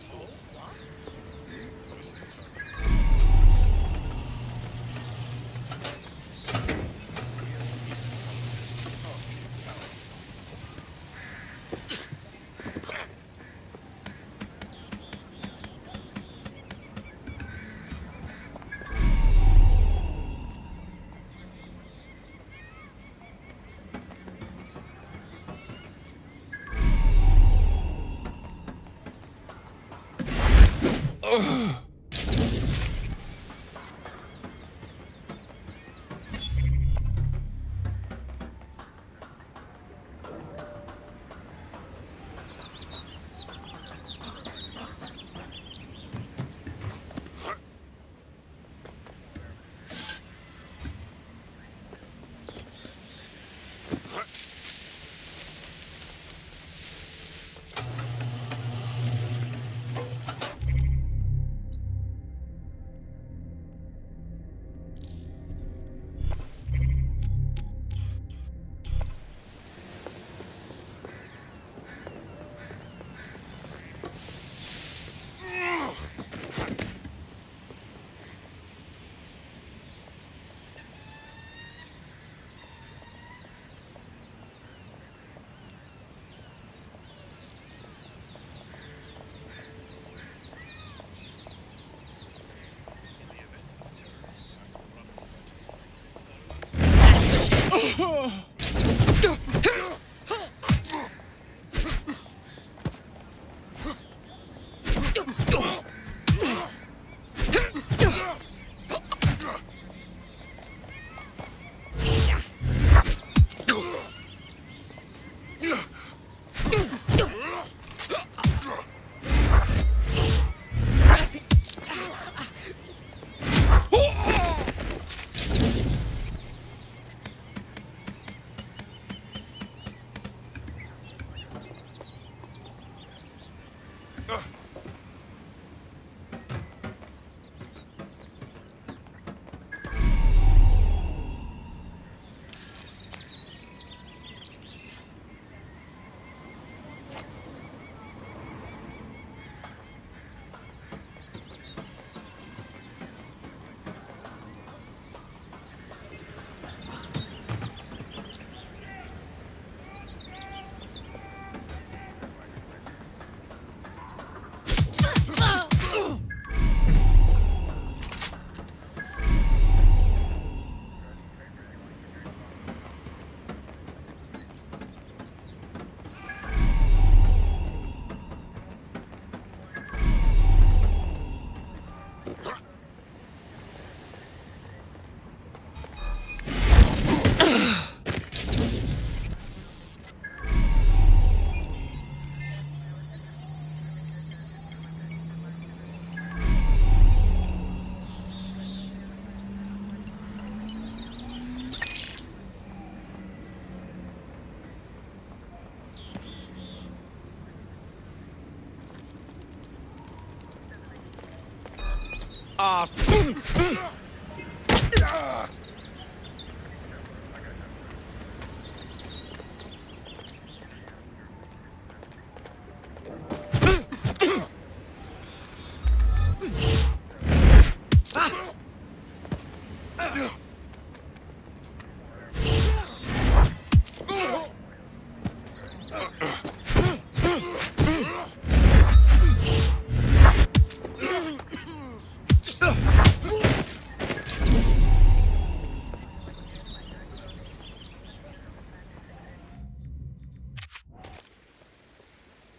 Ah.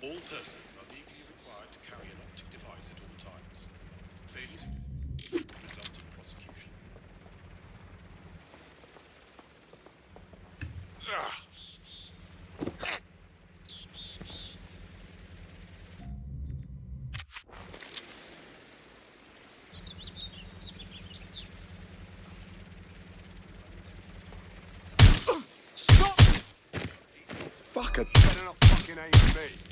All persons are legally required to carry an optic device at all times. Failure to result in prosecution. Fuck it. Better not fucking ain't me.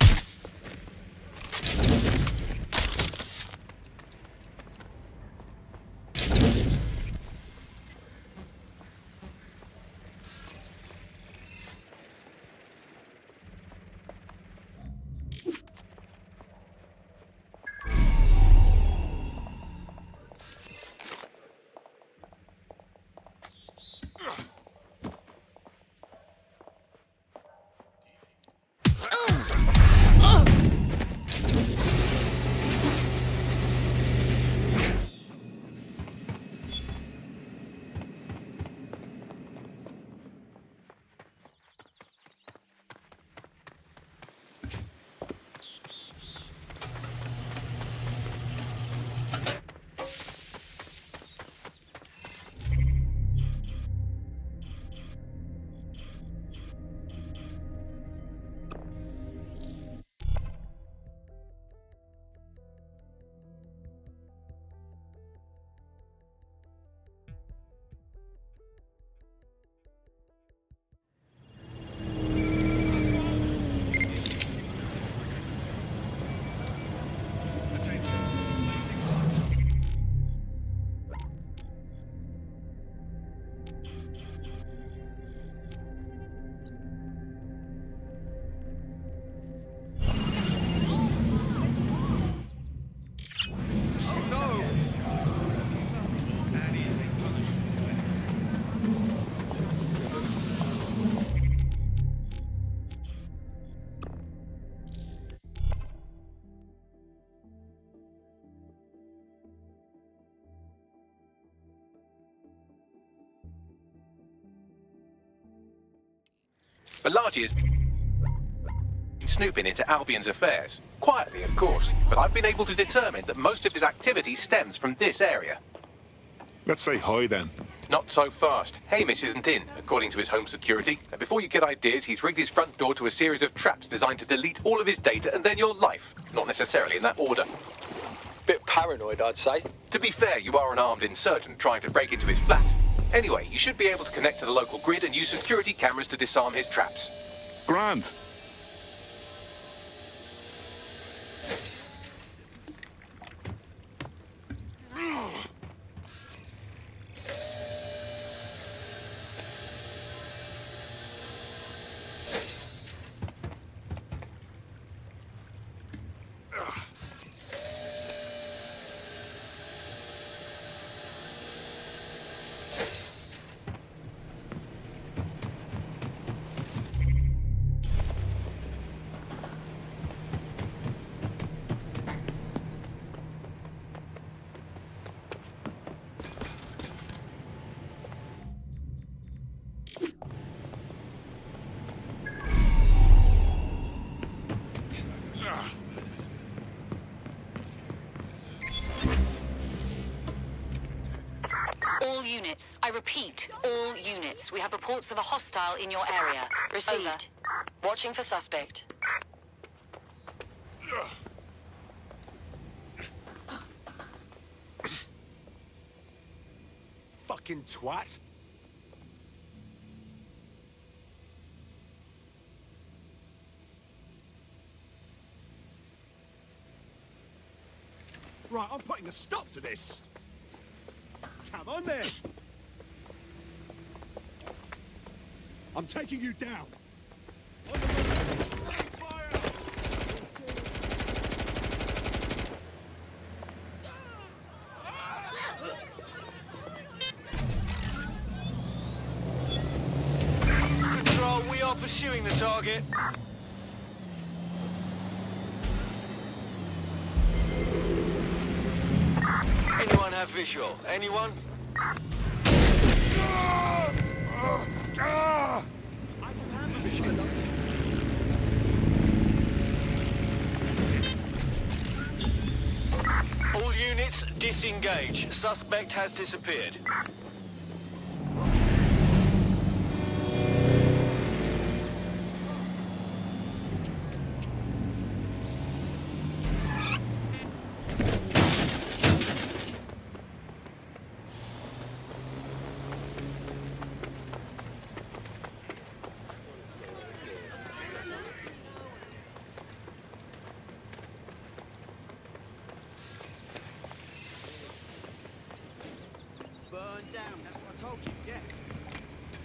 Balaji is snooping into Albion's affairs. Quietly, of course, but I've been able to determine that most of his activity stems from this area. Let's say hi then. Not so fast. Hamish isn't in, according to his home security. And before you get ideas, he's rigged his front door to a series of traps designed to delete all of his data and then your life. Not necessarily in that order. Bit paranoid, I'd say. To be fair, you are an armed insurgent trying to break into his flat. Anyway, you should be able to connect to the local grid and use security cameras to disarm his traps. Grand. All units. I repeat, all units. We have reports of a hostile in your area. Received. Over. Watching for suspect. Fucking twat. Right, I'm putting a stop to this. Come on then. I'm taking you down. Control, we are pursuing the target. Anyone have visual? Anyone? All units, disengage. Suspect has disappeared. down, that's what I told you, yeah.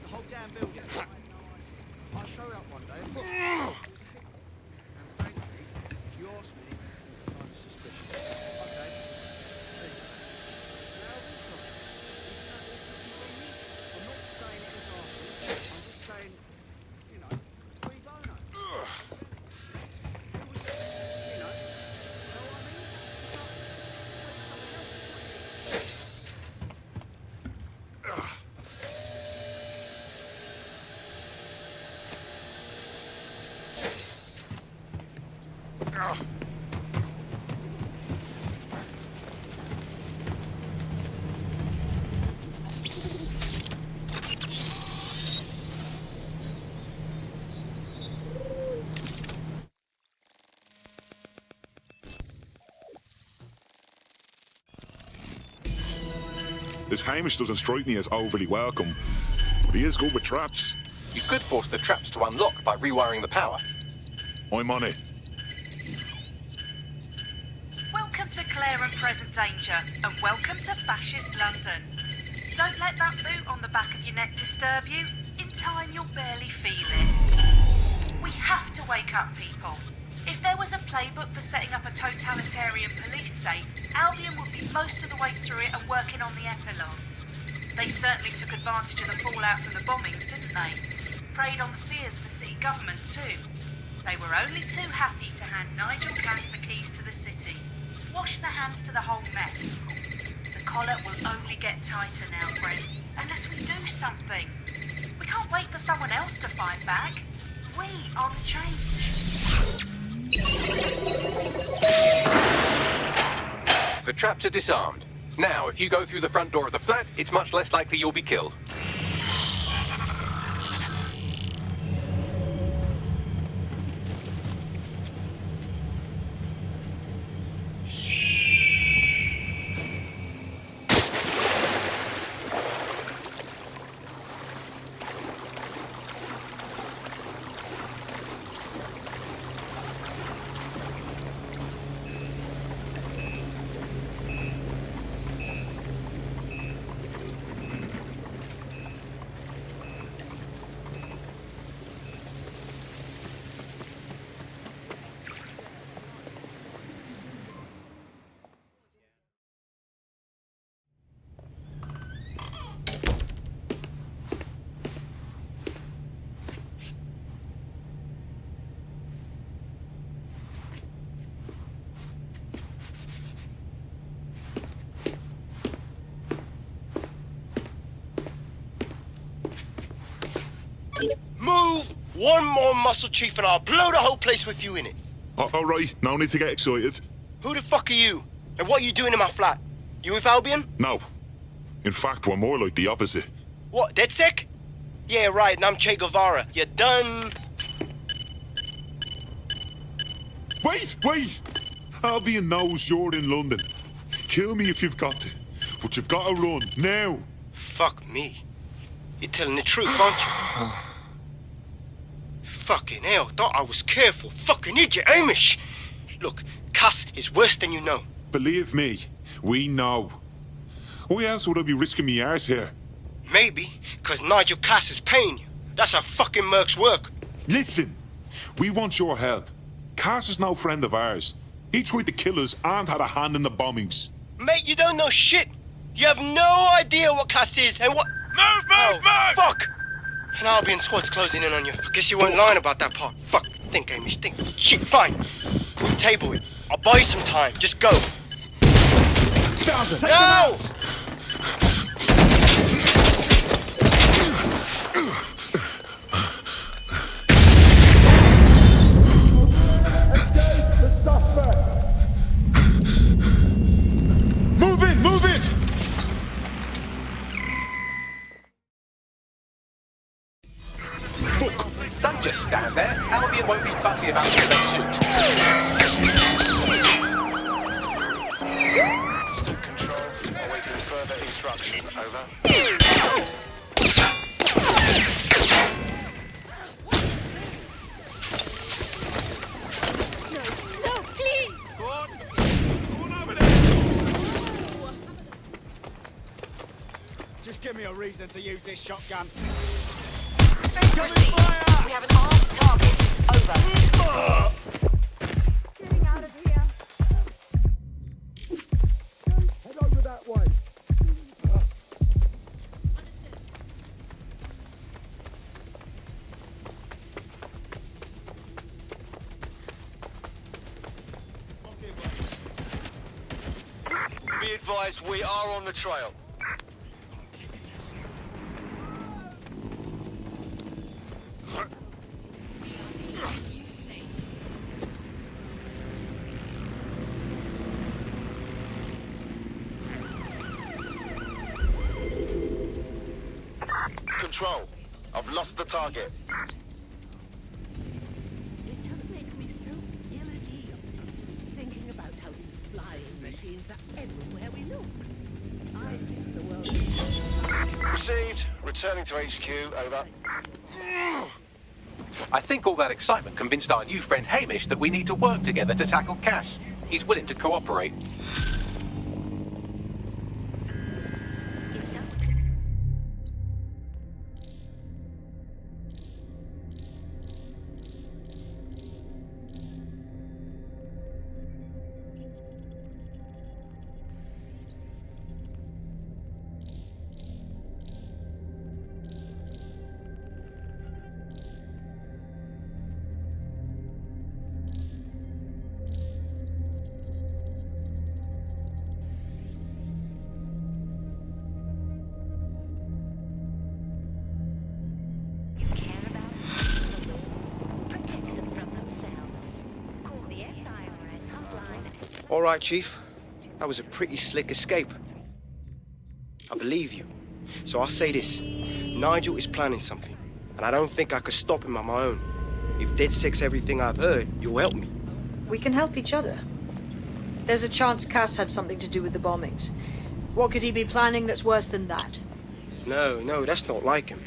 The whole damn building. I'll show you up one day. And frankly, if you ask me, it's kind of suspicious. Okay? I'm not saying it was awful. I'm just saying, you know, free bono. This Hamish doesn't strike me as overly welcome, but he is good with traps. You could force the traps to unlock by rewiring the power. I'm on it. Welcome to Claire and Present Danger, and welcome to Fascist London. Don't let that boot on the back of your neck disturb you. In time, you'll barely feel it. We have to wake up people. If there was a playbook for setting up a totalitarian police state, Albion would be most of the way through it and working on the epilogue. They certainly took advantage of the fallout from the bombings, didn't they? Preyed on the fears of the city government too. They were only too happy to hand Nigel Cass the keys to the city. Wash their hands to the whole mess. The collar will only get tighter now, friends, unless we do something. We can't wait for someone else to fight back. We are the change. The traps are disarmed. Now, if you go through the front door of the flat, it's much less likely you'll be killed. Move one more muscle chief and I'll blow the whole place with you in it. All right, no need to get excited. Who the fuck are you? And what are you doing in my flat? You with Albion? No. In fact, we're more like the opposite. What, DedSec? Yeah, right, and I'm Che Guevara. You done? Wait! Albion knows you're in London. Kill me if you've got to. But you've got to run, now. Fuck me. You're telling the truth, aren't you? Fucking hell, thought I was careful. Fucking idiot, Hamish. Look, Cass is worse than you know. Believe me, we know. Why else would I be risking me arse here? Maybe, because Nigel Cass is paying you. That's how fucking mercs work. Listen, we want your help. Cass is no friend of ours. He tried to kill us and had a hand in the bombings. Mate, you don't know shit. You have no idea what Cass is and what... Move! Fuck! An Albion squad's closing in on you. I guess you weren't lying about that part. Fuck. Think, Hamish. Think. Shit, fine. We'll table it. I'll buy you some time. Just go. Found him. No! Move in! Don't just stand there. Albion won't be fussy about who they shoot. Control, awaiting further instruction. Over. No, please! Just give me a reason to use this shotgun. Proceed. We have an armed target. Over. Getting out of here. Head over that way. Be advised, we are on the trail. Control. I've lost the target. Thinking about how these flying machines are everywhere we look. I think the world Received. Returning to HQ. Over. I think all that excitement convinced our new friend Hamish that we need to work together to tackle Cass. He's willing to cooperate. All right, Chief. That was a pretty slick escape. I believe you. So I'll say this. Nigel is planning something, and I don't think I could stop him on my own. If DedSec's everything I've heard, you'll help me. We can help each other. There's a chance Cass had something to do with the bombings. What could he be planning that's worse than that? No, that's not like him.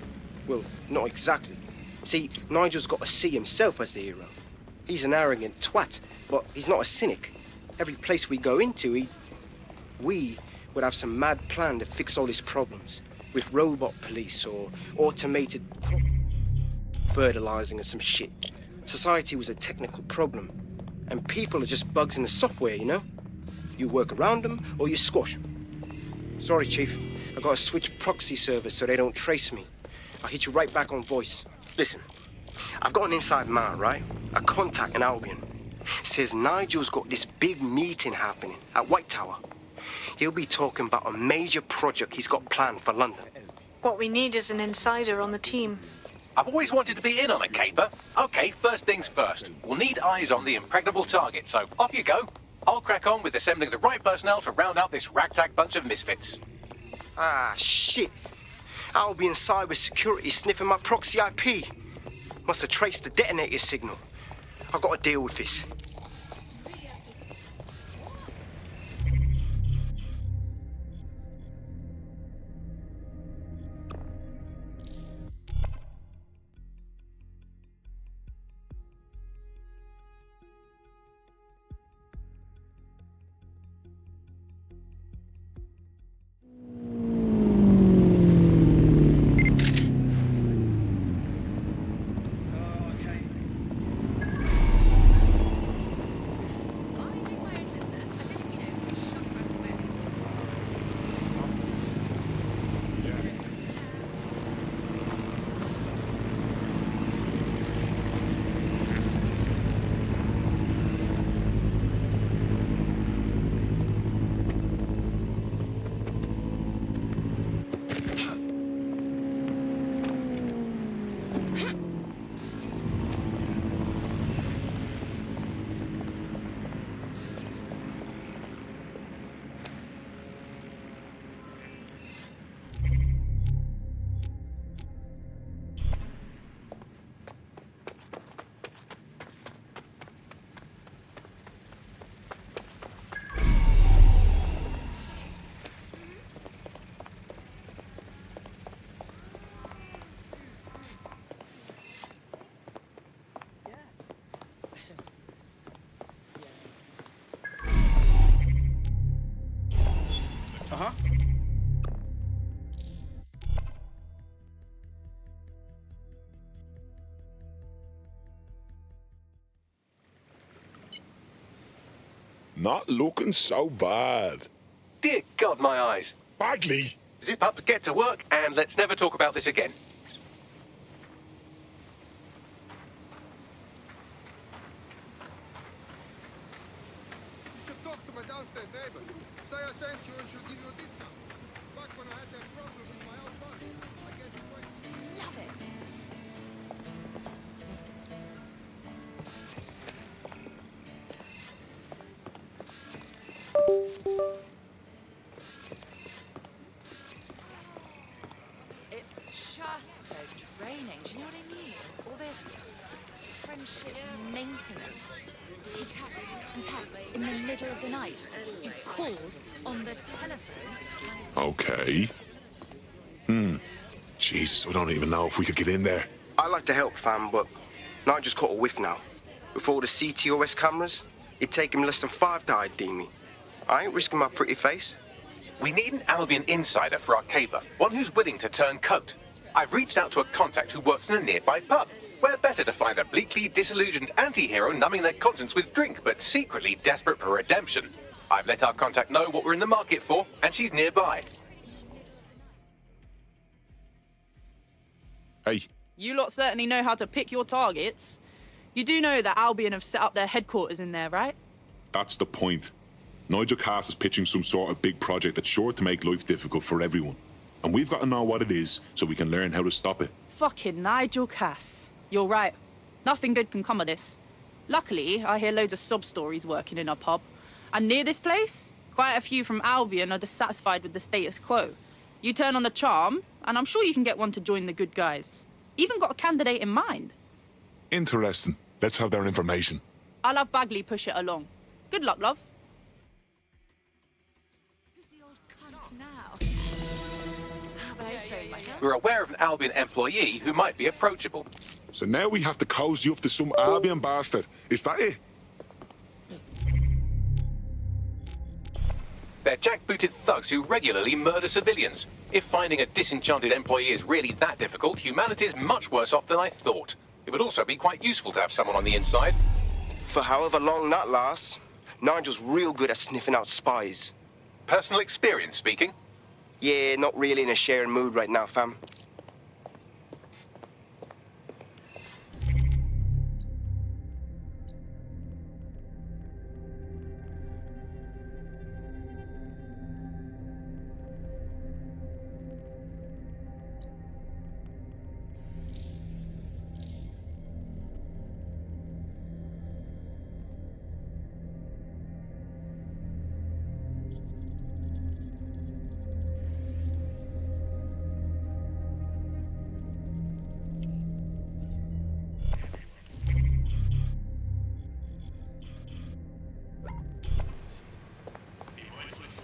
Well, not exactly. See, Nigel's got to see himself as the hero. He's an arrogant twat, but he's not a cynic. Every place we go into, we would have some mad plan to fix all his problems. With robot police or automated fertilizing or some shit. Society was a technical problem. And people are just bugs in the software, you know? You work around them or you squash them. Sorry, Chief. I gotta switch proxy servers so they don't trace me. I'll hit you right back on voice. Listen, I've got an inside man, right? A contact in Albion. Says Nigel's got this big meeting happening at White Tower. He'll be talking about a major project he's got planned for London. What we need is an insider on the team. I've always wanted to be in on a caper. Okay, first things first. We'll need eyes on the impregnable target, so off you go. I'll crack on with assembling the right personnel to round out this ragtag bunch of misfits. Ah, shit. Albion cybersecurity sniffing my proxy IP. Must have traced the detonator signal. I've got to deal with this. Not looking so bad. Dear God, my eyes. Bagley! Zip up, get to work, and let's never talk about this again. You should talk to my downstairs neighbor. Say I sent you and she'll give you a discount. Back when I had that problem with my old boss, I gave you 20. Love it. It's just so draining, do you know what I mean? All this friendship maintenance. He texts and texts in the middle of the night. He calls on the telephone. Okay. Jesus, I don't even know if we could get in there. I'd like to help, fam, but not just caught a whiff now. With all the CTOS cameras, it'd take him less than 5 to ID me. I ain't risking my pretty face. We need an Albion insider for our caber, one who's willing to turn coat. I've reached out to a contact who works in a nearby pub. Where better to find a bleakly disillusioned anti-hero numbing their conscience with drink, but secretly desperate for redemption. I've let our contact know what we're in the market for, and she's nearby. Hey. You lot certainly know how to pick your targets. You do know that Albion have set up their headquarters in there, right? That's the point. Nigel Cass is pitching some sort of big project that's sure to make life difficult for everyone. And we've got to know what it is so we can learn how to stop it. Fucking Nigel Cass. You're right. Nothing good can come of this. Luckily, I hear loads of sub-stories working in our pub. And near this place, quite a few from Albion are dissatisfied with the status quo. You turn on the charm, and I'm sure you can get one to join the good guys. Even got a candidate in mind. Interesting. Let's have their information. I'll have Bagley push it along. Good luck, love. We're aware of an Albion employee who might be approachable. So now we have to cozy up to some Albion bastard. Is that it? They're jackbooted thugs who regularly murder civilians. If finding a disenchanted employee is really that difficult, humanity's much worse off than I thought. It would also be quite useful to have someone on the inside. For however long that lasts, Nigel's real good at sniffing out spies. Personal experience speaking? Yeah, not really in a sharing mood right now, fam.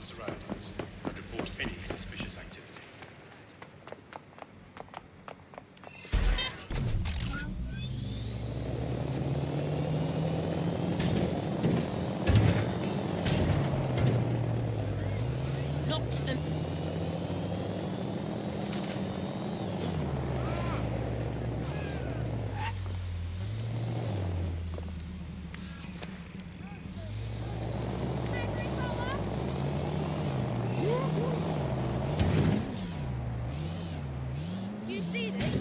Surroundings and report any suspicious activity. You see this?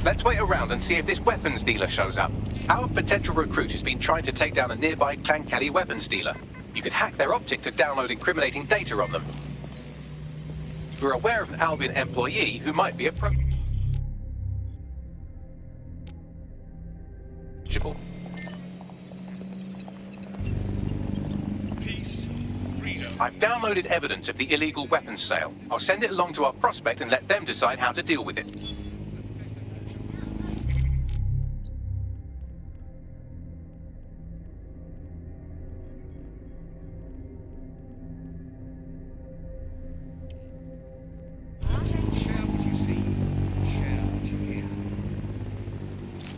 Let's wait around and see if this weapons dealer shows up. Our potential recruit has been trying to take down a nearby Clan Kelly weapons dealer. You could hack their optic to download incriminating data on them. We're aware of an Albion employee who might be approachable. I've downloaded evidence of the illegal weapons sale. I'll send it along to our prospect and let them decide how to deal with it.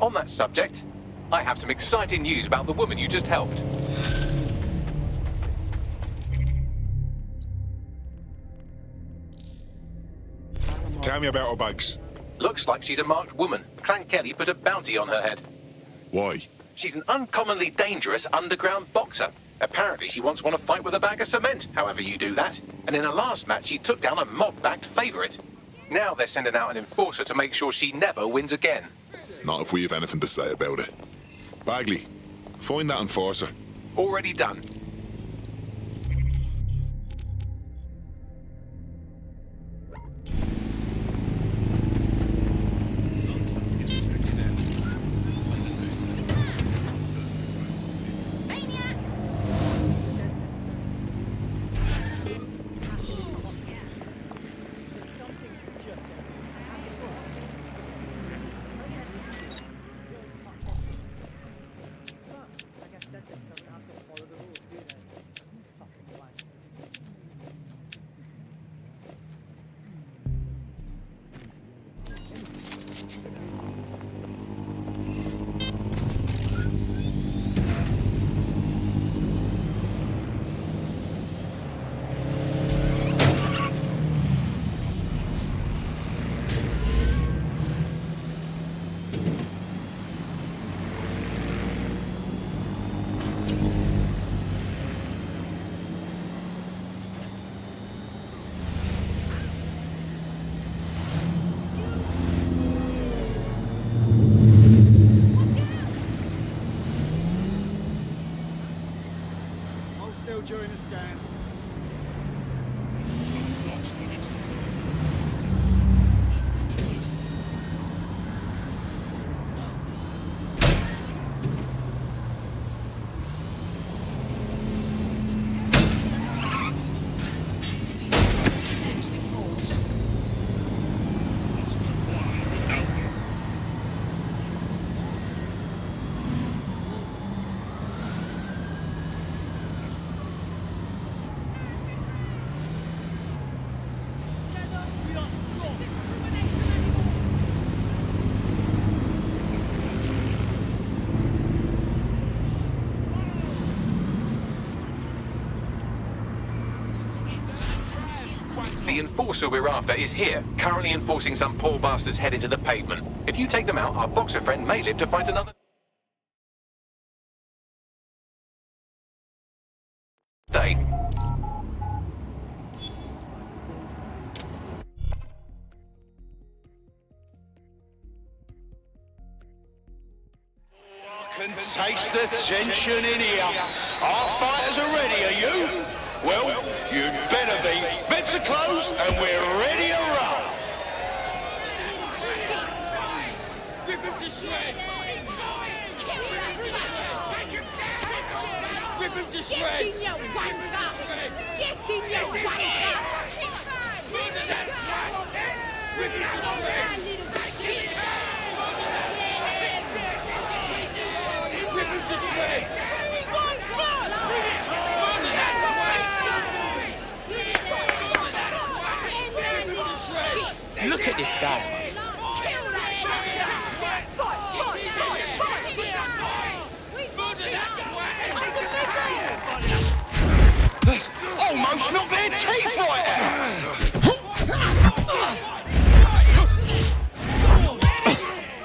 On that subject, I have some exciting news about the woman you just helped. Tell me about her bags. Looks like she's a marked woman. Clan Kelly put a bounty on her head. Why? She's an uncommonly dangerous underground boxer. Apparently she once won a fight with a bag of cement, however you do that. And in her last match she took down a mob-backed favourite. Now they're sending out an enforcer to make sure she never wins again. Not if we have anything to say about it. Bagley, find that enforcer. Already done. During the scan. The enforcer we're after is here, currently enforcing some poor bastard's head into the pavement. If you take them out, our boxer friend may live to fight another day. Can taste the tension in here. Our fighters are ready, are you? Well, you'd better be. Beds are closed and we're ready to roll. Rip him to shreds! Rip him to shreds! Get in your wanker! Get in your wanker! Murder that twat! Rip him to shreds! Rip him to shreds! Look at this guy. Almost knocked their teeth right out!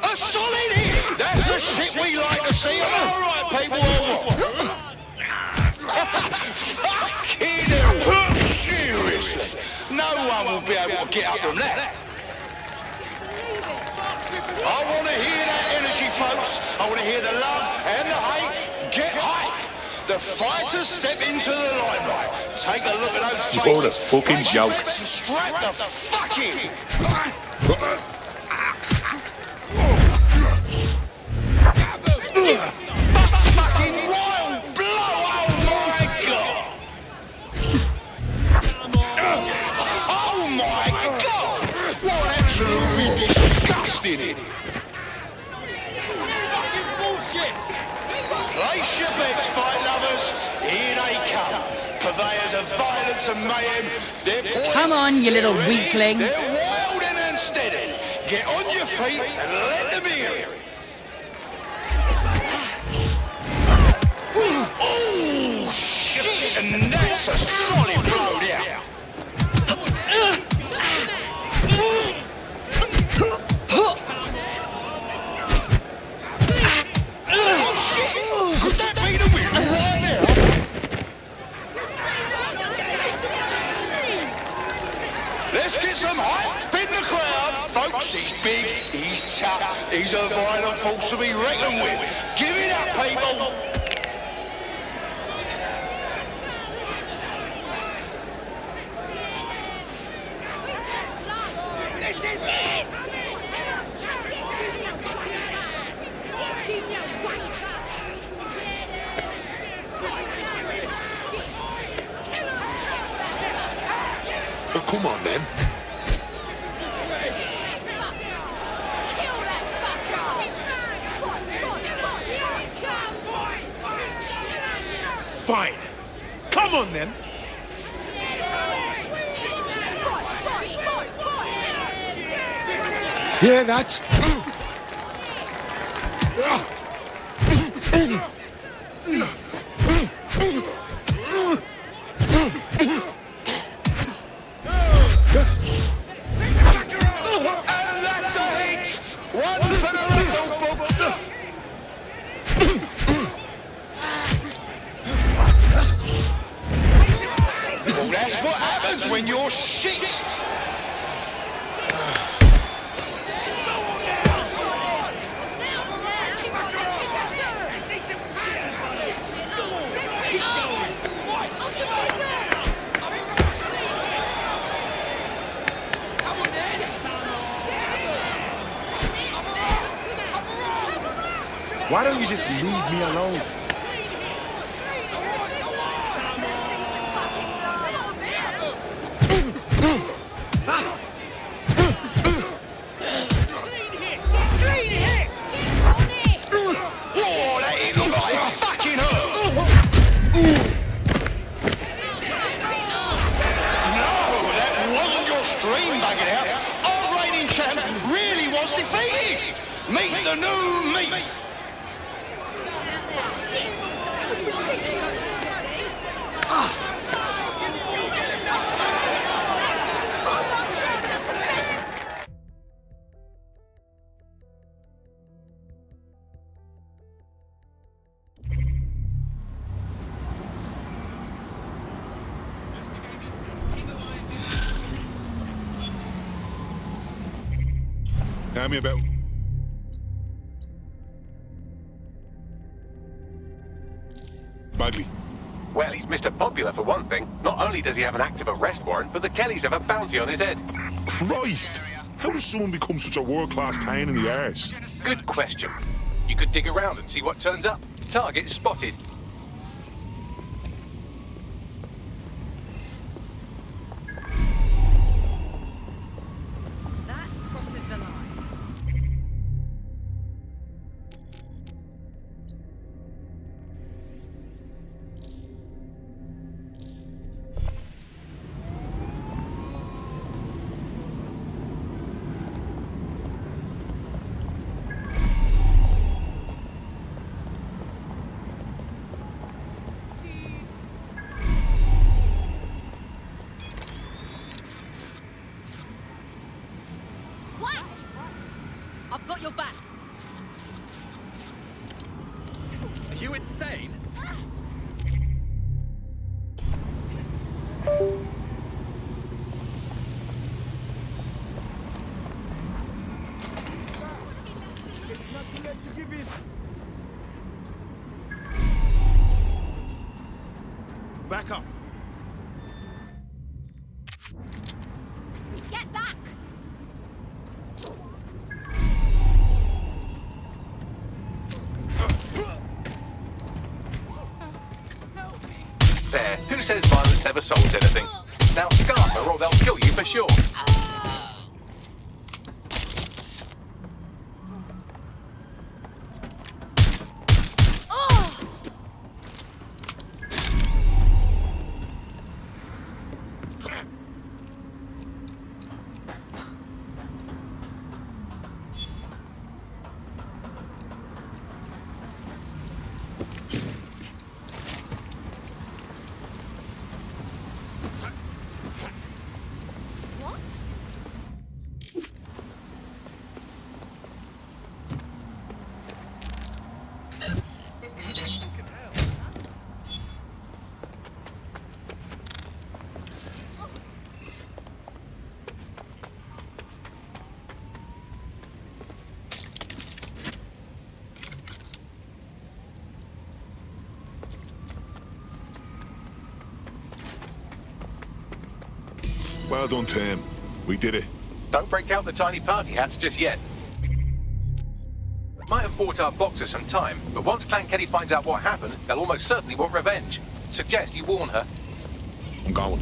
A solid hit! That's the shit we like to see. Am I right, people, or what? Fucking hell! Seriously! No one will be able to get up from that. I want to hear that energy, folks. I want to hear the love and the hate. Get hype. The fighters step into the limelight. Take a look at those faces. You bought a fucking joke. Strap the fuck in. Fucking royal blow, oh my god. Oh my god. What absolutely disgusting. Place your bets, fight lovers. Here they come. Purveyors of violence and mayhem. Come on, you little weakling. They're wild and unsteady. Get on your feet and let them hear it. And that's a solid blow there. Oh shit! Could that be the wheel right there? Let's get some hype in the crowd. Folks, he's big, he's tough, he's a violent force to be reckoned with. Give it up, people. This is it! Oh, come on, then. Fine. Come on, then. Hear that? And that's a hit. One for the record books. Well, that's what happens when you're shit. Why don't you just leave me alone? Oh, that ain't look like it fucking hurt. No, that wasn't your stream bugging out. Our reigning champ really was defeated. Meet the new me. Tell me about... Bagley. Well, he's Mr. Popular for one thing. Not only does he have an active arrest warrant, but the Kellys have a bounty on his head. Christ! How does someone become such a world-class pain in the arse? Good question. You could dig around and see what turns up. Target spotted. That crosses the line. I've got your back. Are you insane? Back up. Get back! There. Who says violence never solves anything? Now scarf her or they'll kill you for sure. Well done, Tim. We did it. Don't break out the tiny party hats just yet. Might have bought our boxer some time, but once Clan Kelly finds out what happened, they'll almost certainly want revenge. Suggest you warn her. I'm going.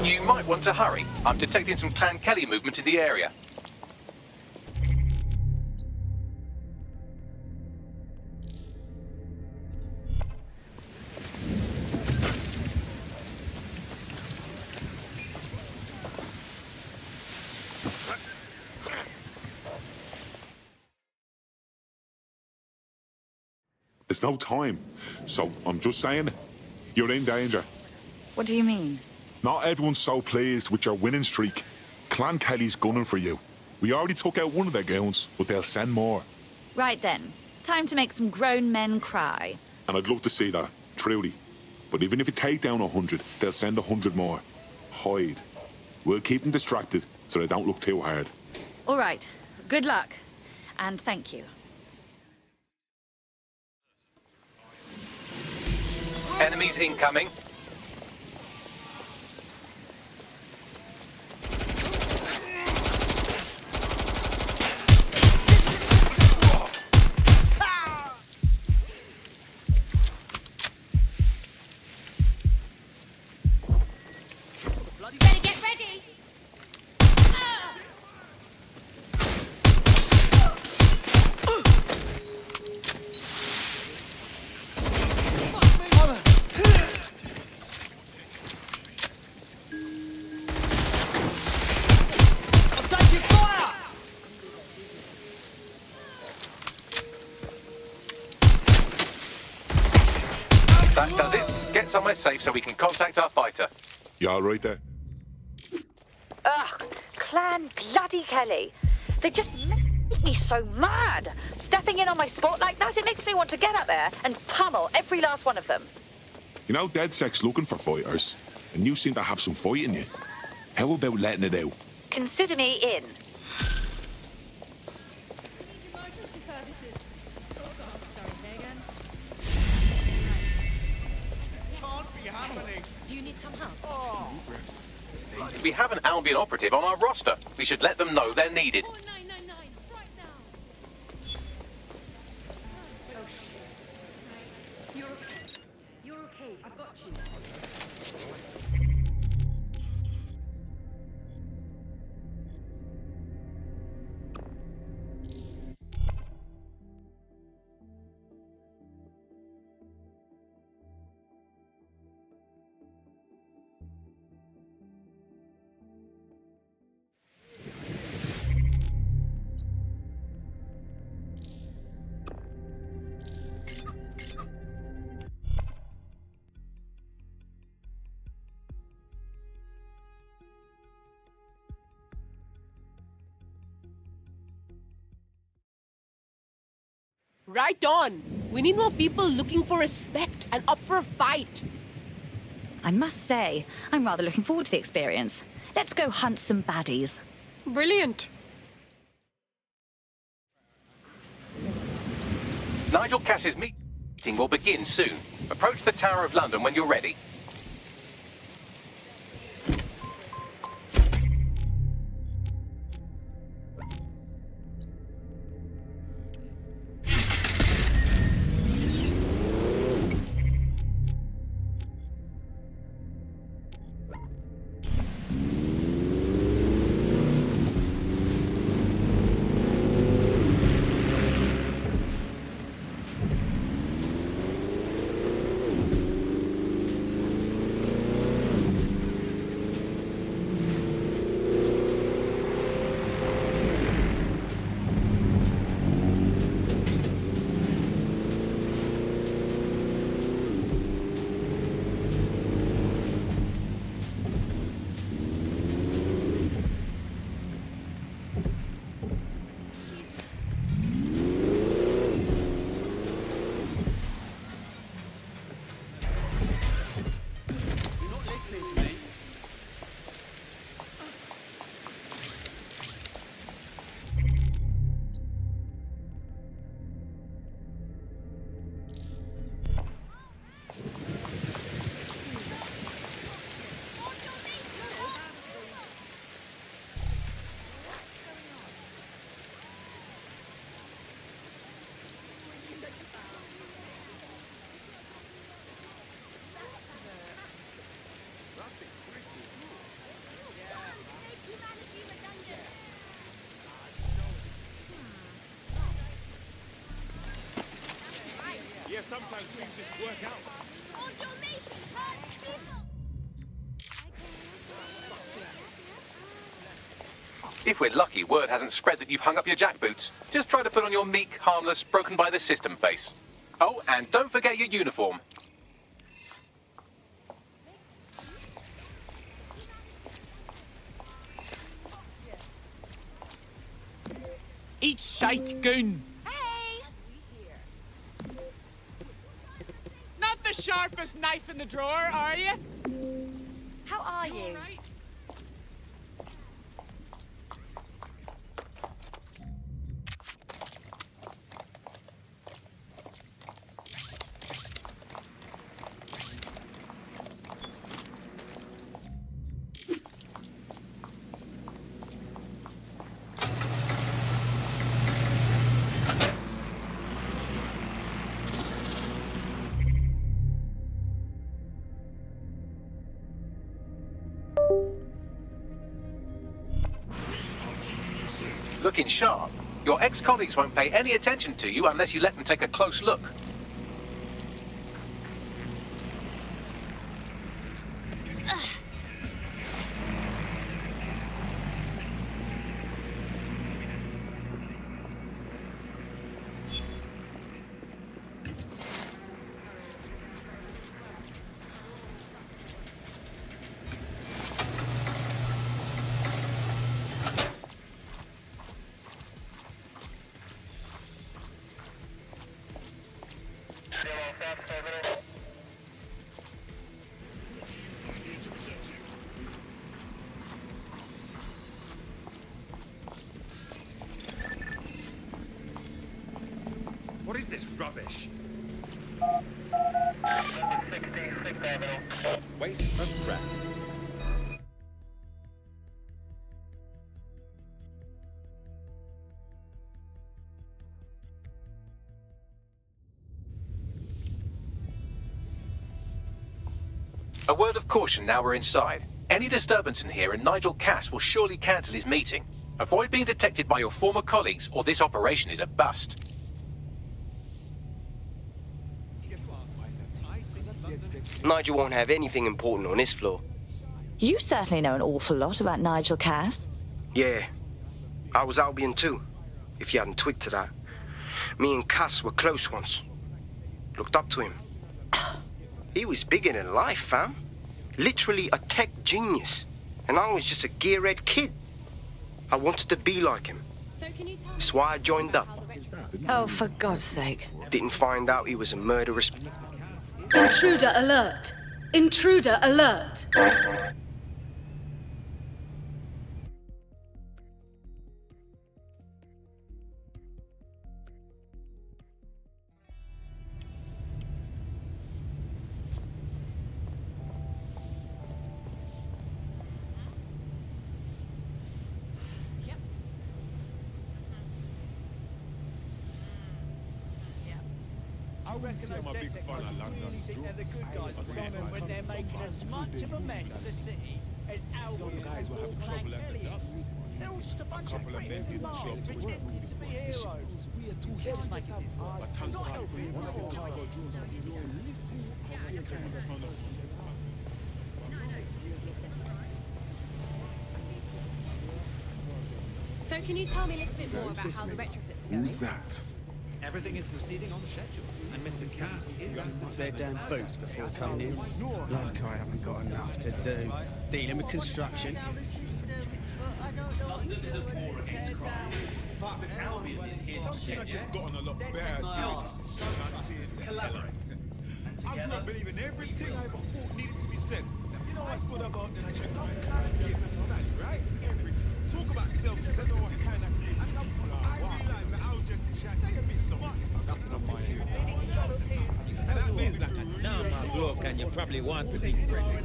You might want to hurry. I'm detecting some Clan Kelly movement in the area. There's no time. So I'm just saying, you're in danger. What do you mean? Not everyone's so pleased with your winning streak. Clan Kelly's gunning for you. We already took out one of their goons, but they'll send more. Right then. Time to make some grown men cry. And I'd love to see that, truly. But even if you take down 100, they'll send 100 more. Hide. We'll keep them distracted so they don't look too hard. All right. Good luck. And thank you. Enemies incoming. Better get ready. safe so we can contact our fighter. You all right there? Ugh, Clan bloody Kelly. They just make me so mad. Stepping in on my sport like that, it makes me want to get up there and pummel every last one of them. You know, DedSec's looking for fighters, and you seem to have some fight in you. How about letting it out? Consider me in. Emergency services. Oh God, sorry, say again. Can't be happening. Do you need some help? Oh. We have an Albion operative on our roster. We should let them know they're needed. 4999, right now. Oh shit. You're okay. You're okay. I've got you. Right on. We need more people looking for respect and up for a fight. I must say, I'm rather looking forward to the experience. Let's go hunt some baddies. Brilliant. Nigel Cass's meeting will begin soon. Approach the Tower of London when you're ready. Yeah, sometimes things just work out. Automation hurts people. If we're lucky, word hasn't spread that you've hung up your jackboots. Just try to put on your meek, harmless, broken by the system face. Oh, and don't forget your uniform. Eat shite, goon. Not the sharpest knife in the drawer, are you? How are you? Looking sharp. Your ex-colleagues won't pay any attention to you unless you let them take a close look. is rubbish. Waste of breath. A word of caution now we're inside. Any disturbance in here and Nigel Cass will surely cancel his meeting. Avoid being detected by your former colleagues or this operation is a bust. Nigel won't have anything important on this floor. You certainly know an awful lot about Nigel Cass. Yeah, I was Albion too, if you hadn't twigged to that. Me and Cass were close once. Looked up to him. He was bigger than life, fam. Literally a tech genius. And I was just a gearhead kid. I wanted to be like him. That's why I joined up. Oh, for God's sake. Didn't find out he was a murderous... Intruder alert! Intruder alert! I wouldn't say I'm a big fan of London's jokes. When they're making as much of a mess of the city as Some guys were having trouble at the docks. They're all just a bunch of Couple of critics them and didn't show up martyrs to work pretending to be heroes. We are too heavy to have but thank God one of the cargo drones are able to lift it and save them a ton of So can you tell me a little bit more about how the retrofits are going? Who's that? Everything is proceeding on schedule, and Mr. Cass is at Their damn boots before coming in. Like I haven't got enough to do. Dealing with construction. London is at war against crime. Fuck, Albion is here to Something I just gotten a lot better doing. Collaborate. I grew up believing everything I ever thought needed to be said. You know what's good about some kind of case of that, right? Everything. Talk about self-centered kind of case. I realized that I was just trying to be so much. And that seems like a normal bloke and you probably want to be friendly.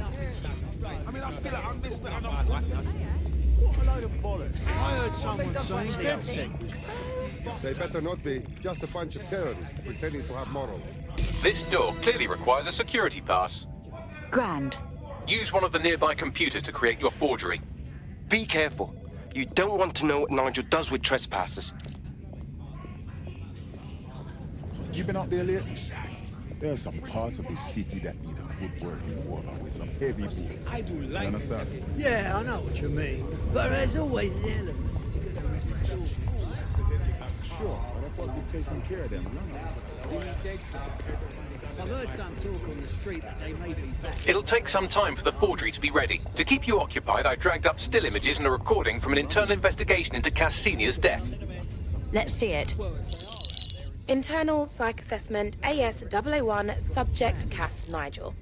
I mean, I feel like I missed it. What a load of bollocks. I heard someone saying dead sick. They better not be. Just a bunch of terrorists pretending to have morals. This door clearly requires a security pass. Grand. Use one of the nearby computers to create your forgery. Be careful. You don't want to know what Nigel does with trespassers. You been out there lately? There are some parts of the city that need a good working water with some heavy boots. I do like You understand? Yeah, I know what you mean. But there's always an element. Sure, so that's what we're taking care of them. I've heard some talk on the street that they may be back. It'll take some time for the forgery to be ready. To keep you occupied, I dragged up still images and a recording from an internal investigation into Cass Senior's death. Let's see it. Internal Psych Assessment AS-001 Subject Cass Nigel.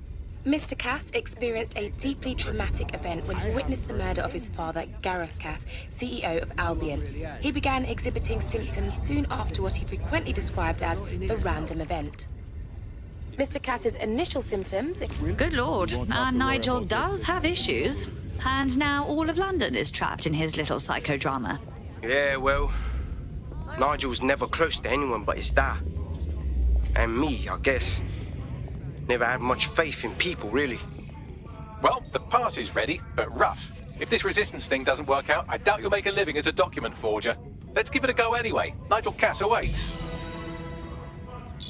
Mr. Cass experienced a deeply traumatic event when he witnessed the murder of his father, Gareth Cass, CEO of Albion. He began exhibiting symptoms soon after what he frequently described as the random event. Mr. Cass's initial symptoms... Good lord, our Nigel does have issues. And now all of London is trapped in his little psychodrama. Yeah, well, Nigel's never close to anyone but his dad. And me, I guess. Never had much faith in people, really. Well, the pass is ready, but rough. If this resistance thing doesn't work out, I doubt you'll make a living as a document forger. Let's give it a go anyway. Nigel Cass awaits.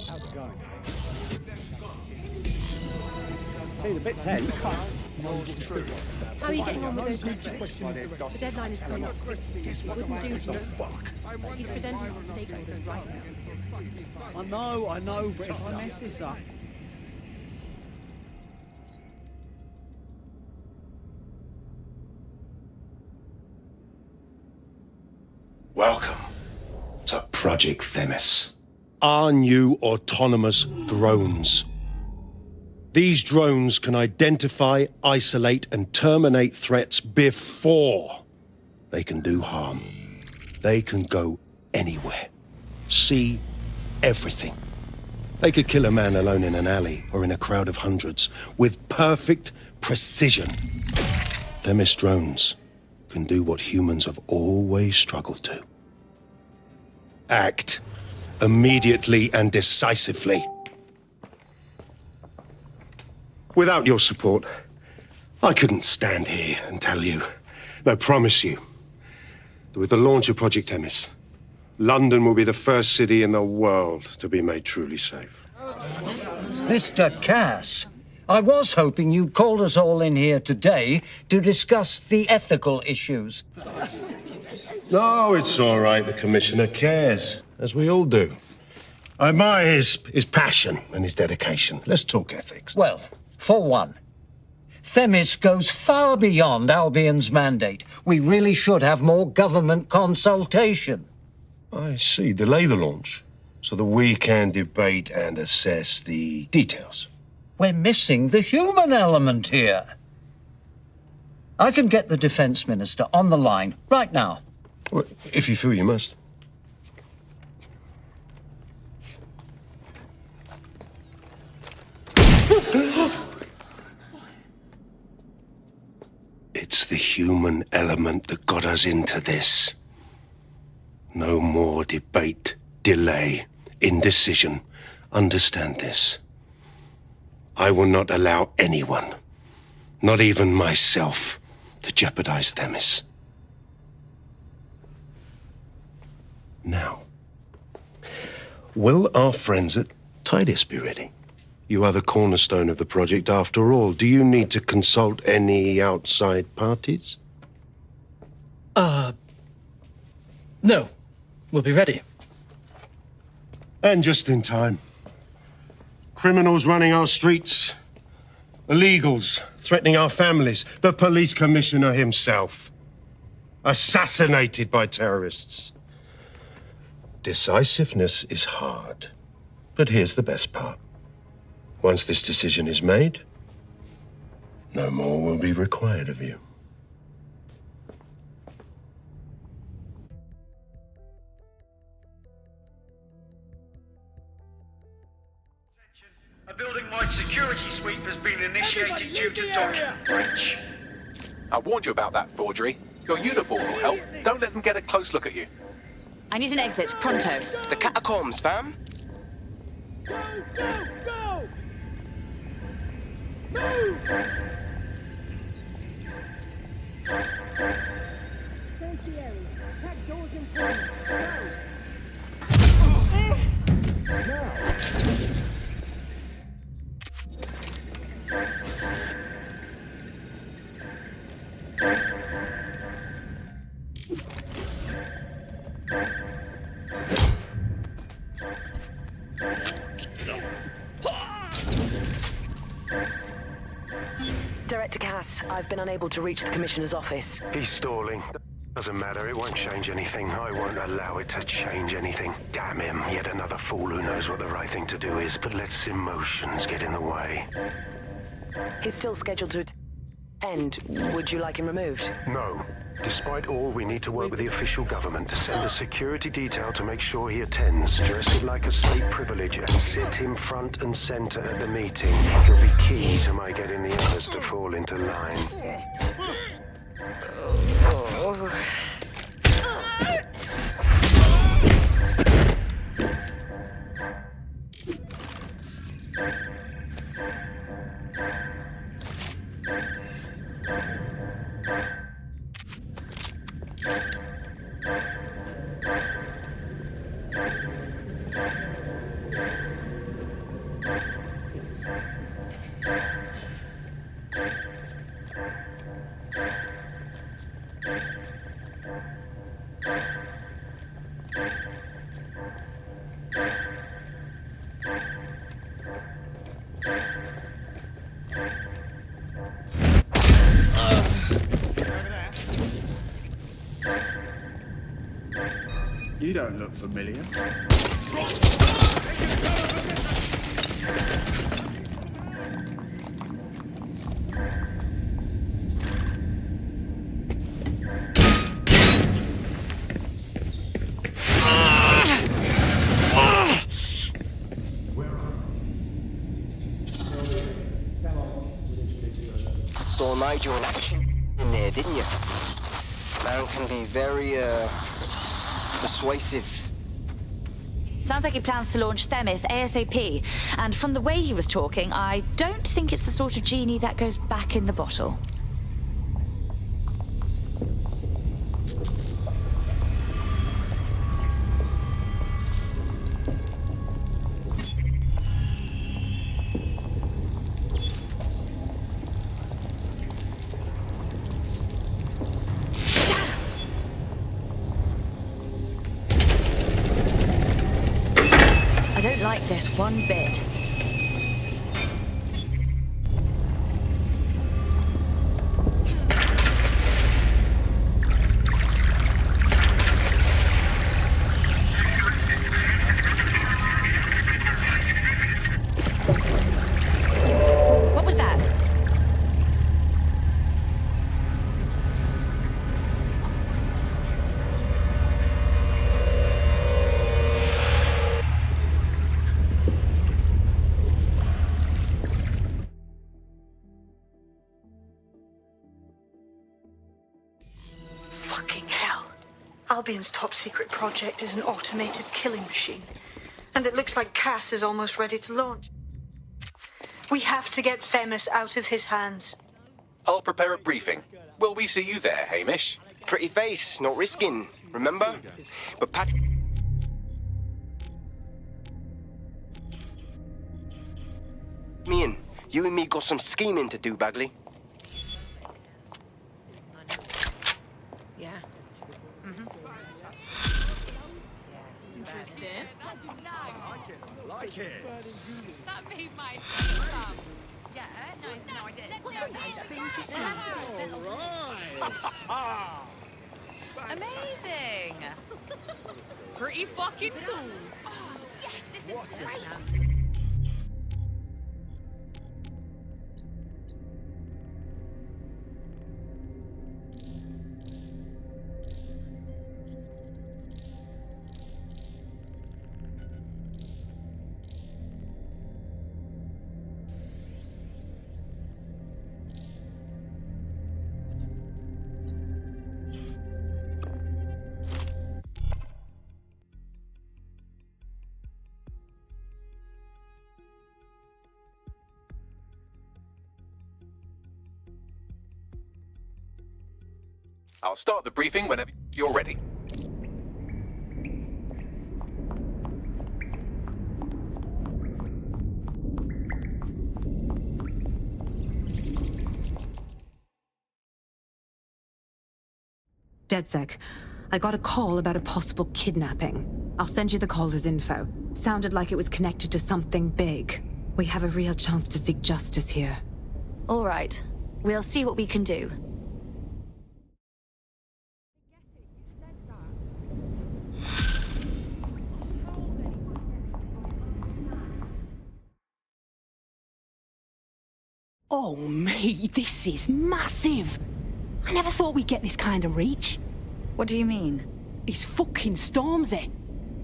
How's it going? Seems a bit tense. How are you getting on with those meetings? The deadline is coming up. It wouldn't do to miss. He's presenting to the stakeholders right now. I know, but if I mess this up... Welcome to Project Themis. Our new autonomous drones. These drones can identify, isolate, and terminate threats before they can do harm. They can go anywhere, see everything, They could kill a man alone in an alley or in a crowd of hundreds with perfect precision. Themis drones can do what humans have always struggled to. Act immediately and decisively. Without your support, I couldn't stand here and tell you, I promise you, that with the launch of Project Themis, London will be the first city in the world to be made truly safe. Mr. Cass, I was hoping you'd called us all in here today to discuss the ethical issues. No, it's all right. The Commissioner cares, as we all do. I admire his passion and his dedication. Let's talk ethics. Well, for one, Themis goes far beyond Albion's mandate. We really should have more government consultation. I see. Delay the launch so that we can debate and assess the details. We're missing the human element here. I can get the Defense Minister on the line right now. Well, if you feel you must. It's the human element that got us into this. No more debate, delay, indecision. Understand this. I will not allow anyone, not even myself, to jeopardize Themis. Now, will our friends at Tidus be ready? You are the cornerstone of the project after all. Do you need to consult any outside parties? No. We'll be ready. And just in time. Criminals running our streets. Illegals threatening our families. The police commissioner himself. Assassinated by terrorists. Decisiveness is hard. But here's the best part. Once this decision is made, no more will be required of you. A building-wide security sweep has been initiated due to document breach. I warned you about that forgery. Your uniform will help. Don't let them get a close look at you. I need an exit, pronto. The catacombs, fam. Go, go, go! Move! Sanctuary, attack doors in front. Go! Now! Director Cass, I've been unable to reach the Commissioner's office. He's stalling. Doesn't matter, it won't change anything. I won't allow it to change anything. Damn him, yet another fool who knows what the right thing to do is, but lets emotions get in the way. He's still scheduled to end. Would you like him removed? No. Despite all, we need to work with the official government to send a security detail to make sure he attends, dress it like a state privilege, and sit him front and center at the meeting. He'll be key to my getting the others to fall into line. You don't look familiar. Where are saw Nigel in action in there, didn't you? Man can be very, persuasive. Sounds like he plans to launch Themis ASAP. And from the way he was talking, I don't think it's the sort of genie that goes back in the bottle. I don't like this one bit. What was that? Fucking hell. Albion's top secret project is an automated killing machine. And it looks like Cass is almost ready to launch. We have to get Themis out of his hands. I'll prepare a briefing. Will we see you there, Hamish? Pretty face, not risking, remember? But Pat... Me in. You and me got some scheming to do, Bagley. Yeah. Interesting. Like it. That made my thumb. Yeah, no, I didn't. What a nice thing to say. All right. Amazing. Pretty fucking cool. Oh, yes, this is great. I'll start the briefing whenever you're ready. DedSec, I got a call about a possible kidnapping. I'll send you the caller's info. Sounded like it was connected to something big. We have a real chance to seek justice here. All right. We'll see what we can do. Oh, mate, this is massive! I never thought we'd get this kind of reach. What do you mean? It's fucking Stormzy.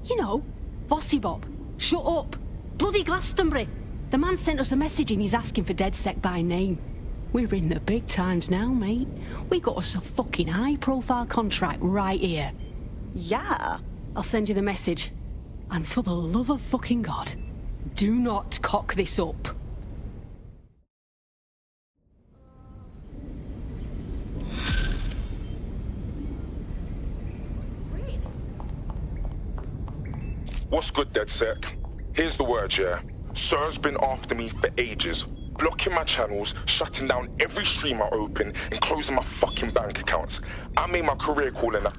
You know, Bossy Bob, Shut Up, bloody Glastonbury. The man sent us a message and he's asking for DedSec by name. We're in the big times now, mate. We got us a fucking high-profile contract right here. Yeah. I'll send you the message. And for the love of fucking God, do not cock this up. What's good, DedSec? Here's the word, yeah. Sir's been after me for ages, blocking my channels, shutting down every stream I open, and closing my fucking bank accounts. I made my career calling that.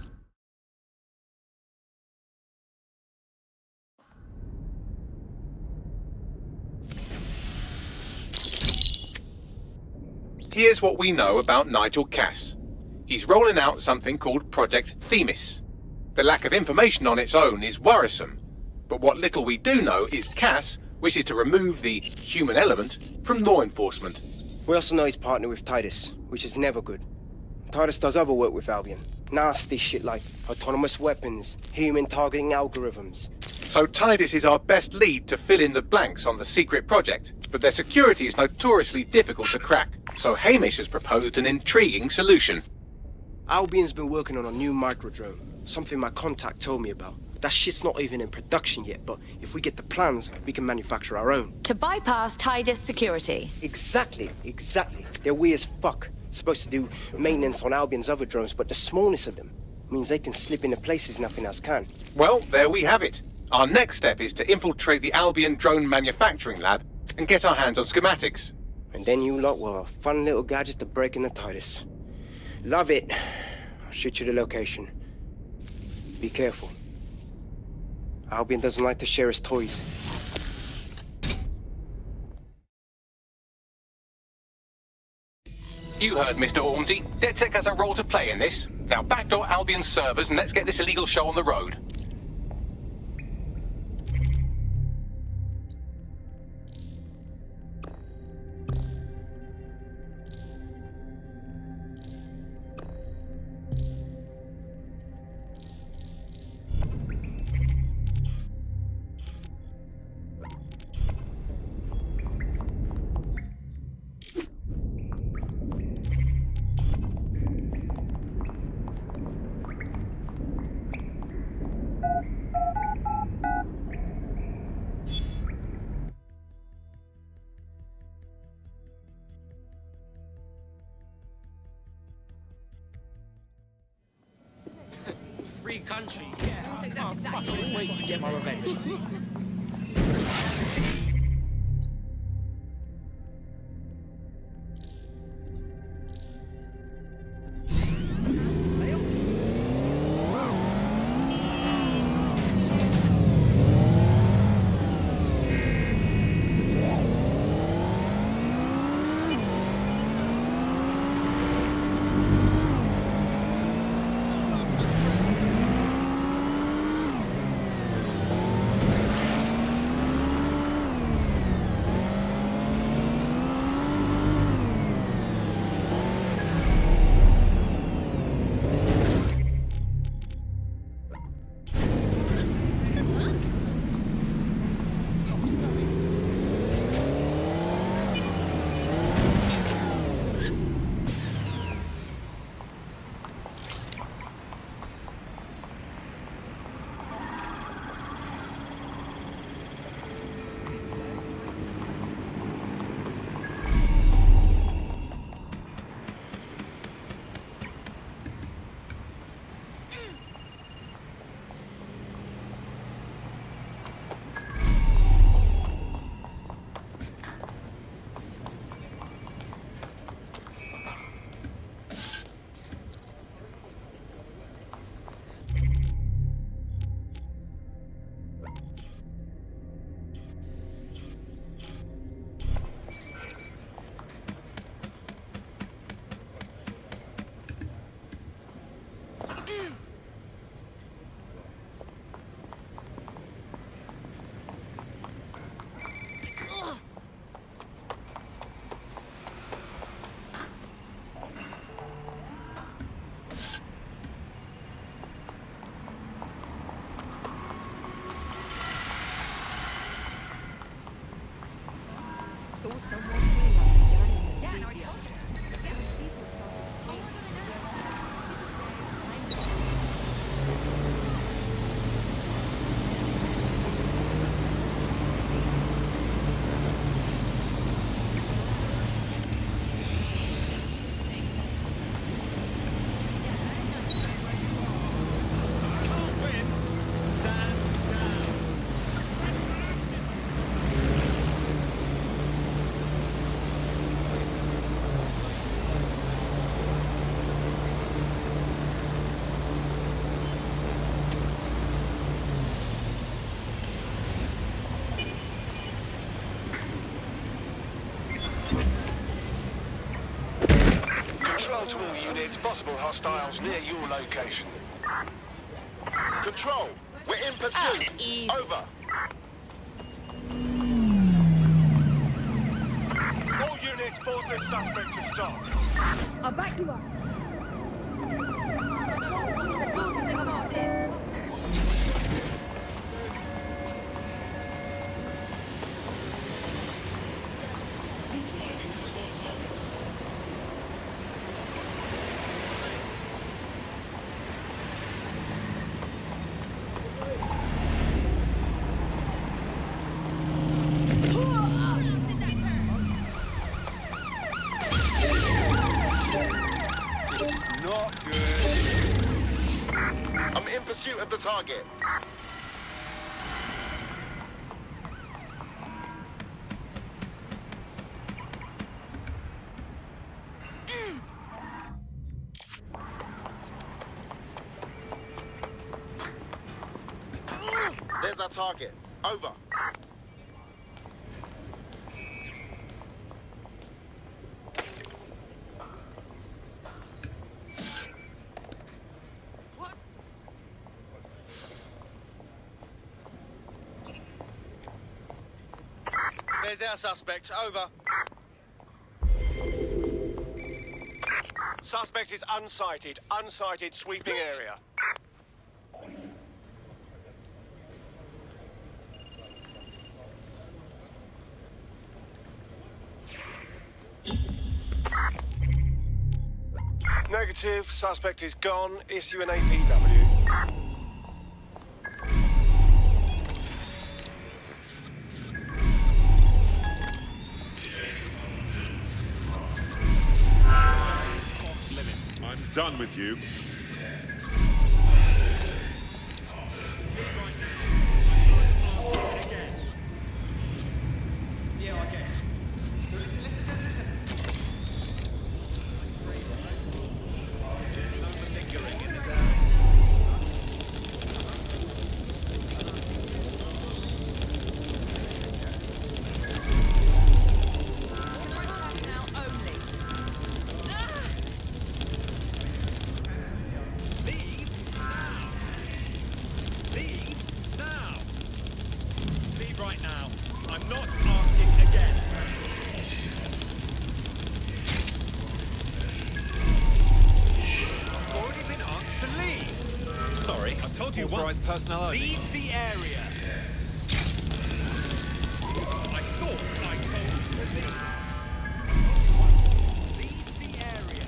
Here's what we know about Nigel Cass. He's rolling out something called Project Themis. The lack of information on its own is worrisome, but what little we do know is Cass wishes to remove the human element from law enforcement. We also know he's partnered with Titus, which is never good. Titus does other work with Albion. Nasty shit like autonomous weapons, human targeting algorithms. So Titus is our best lead to fill in the blanks on the secret project, but their security is notoriously difficult to crack. So Hamish has proposed an intriguing solution. Albion's been working on a new microdrone, something my contact told me about. That shit's not even in production yet, but if we get the plans, we can manufacture our own. To bypass Titus security. Exactly. They're weird as fuck. Supposed to do maintenance on Albion's other drones, but the smallness of them means they can slip into places nothing else can. Well, there we have it. Our next step is to infiltrate the Albion drone manufacturing lab and get our hands on schematics. And then you lot will have a fun little gadget to break in the Titus. Love it. I'll shoot you the location. Be careful. Albion doesn't like to share his toys. You heard Mr. Ormsey. DedSec has a role to play in this. Now backdoor Albion's servers and let's get this illegal show on the road. Free country, yeah. I can't fucking wait to get my revenge. Saw someone here like a guy in the city. When people started screaming, Control to all units, possible hostiles near your location. Control, we're in pursuit. Over. All units, force this suspect to stop. I'll back you up. Not good. I'm in pursuit of the target. There's our target. Over. There's our suspect. Over. Suspect is unsighted. Unsighted, sweeping area. Negative. Suspect is gone. Issue an APW. I'm done with you. Yeah, I guess. So listen. Leave right now. I'm not asking again. Already been asked to leave. Sorry, I've told you once. Personnel only. Leave the area. I thought I told you to leave. Leave the area.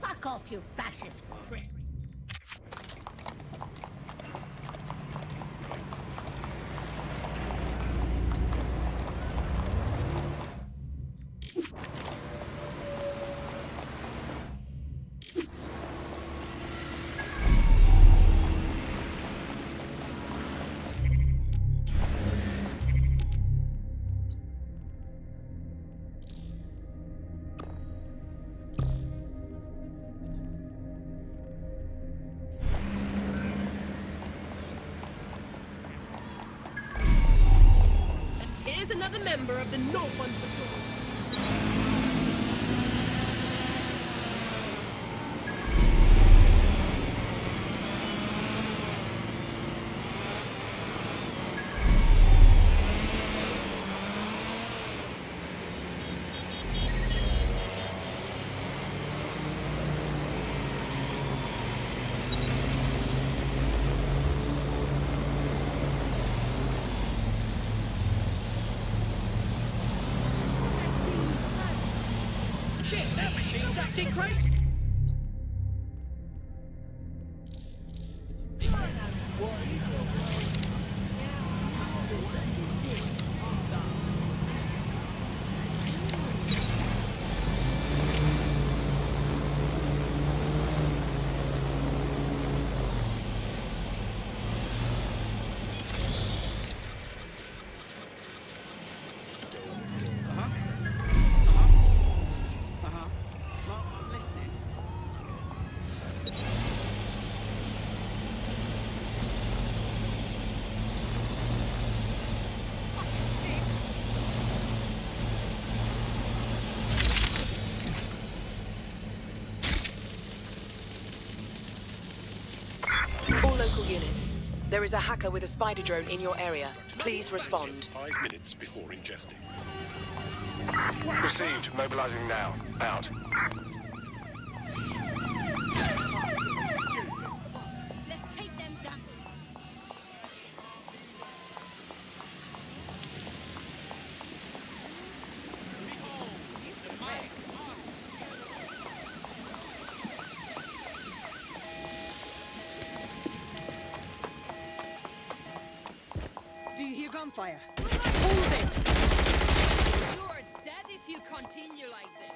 Fuck off, you fascist prick. Here's another member of the No One Patrol. Shit, that machine's acting crazy. I'm listening. All local units. There is a hacker with a spider drone in your area. Please respond. 5 minutes before ingesting. Received. Mobilizing now. Out. Let's take them down. Do you hear gunfire? Hold it! You're dead if you continue like this.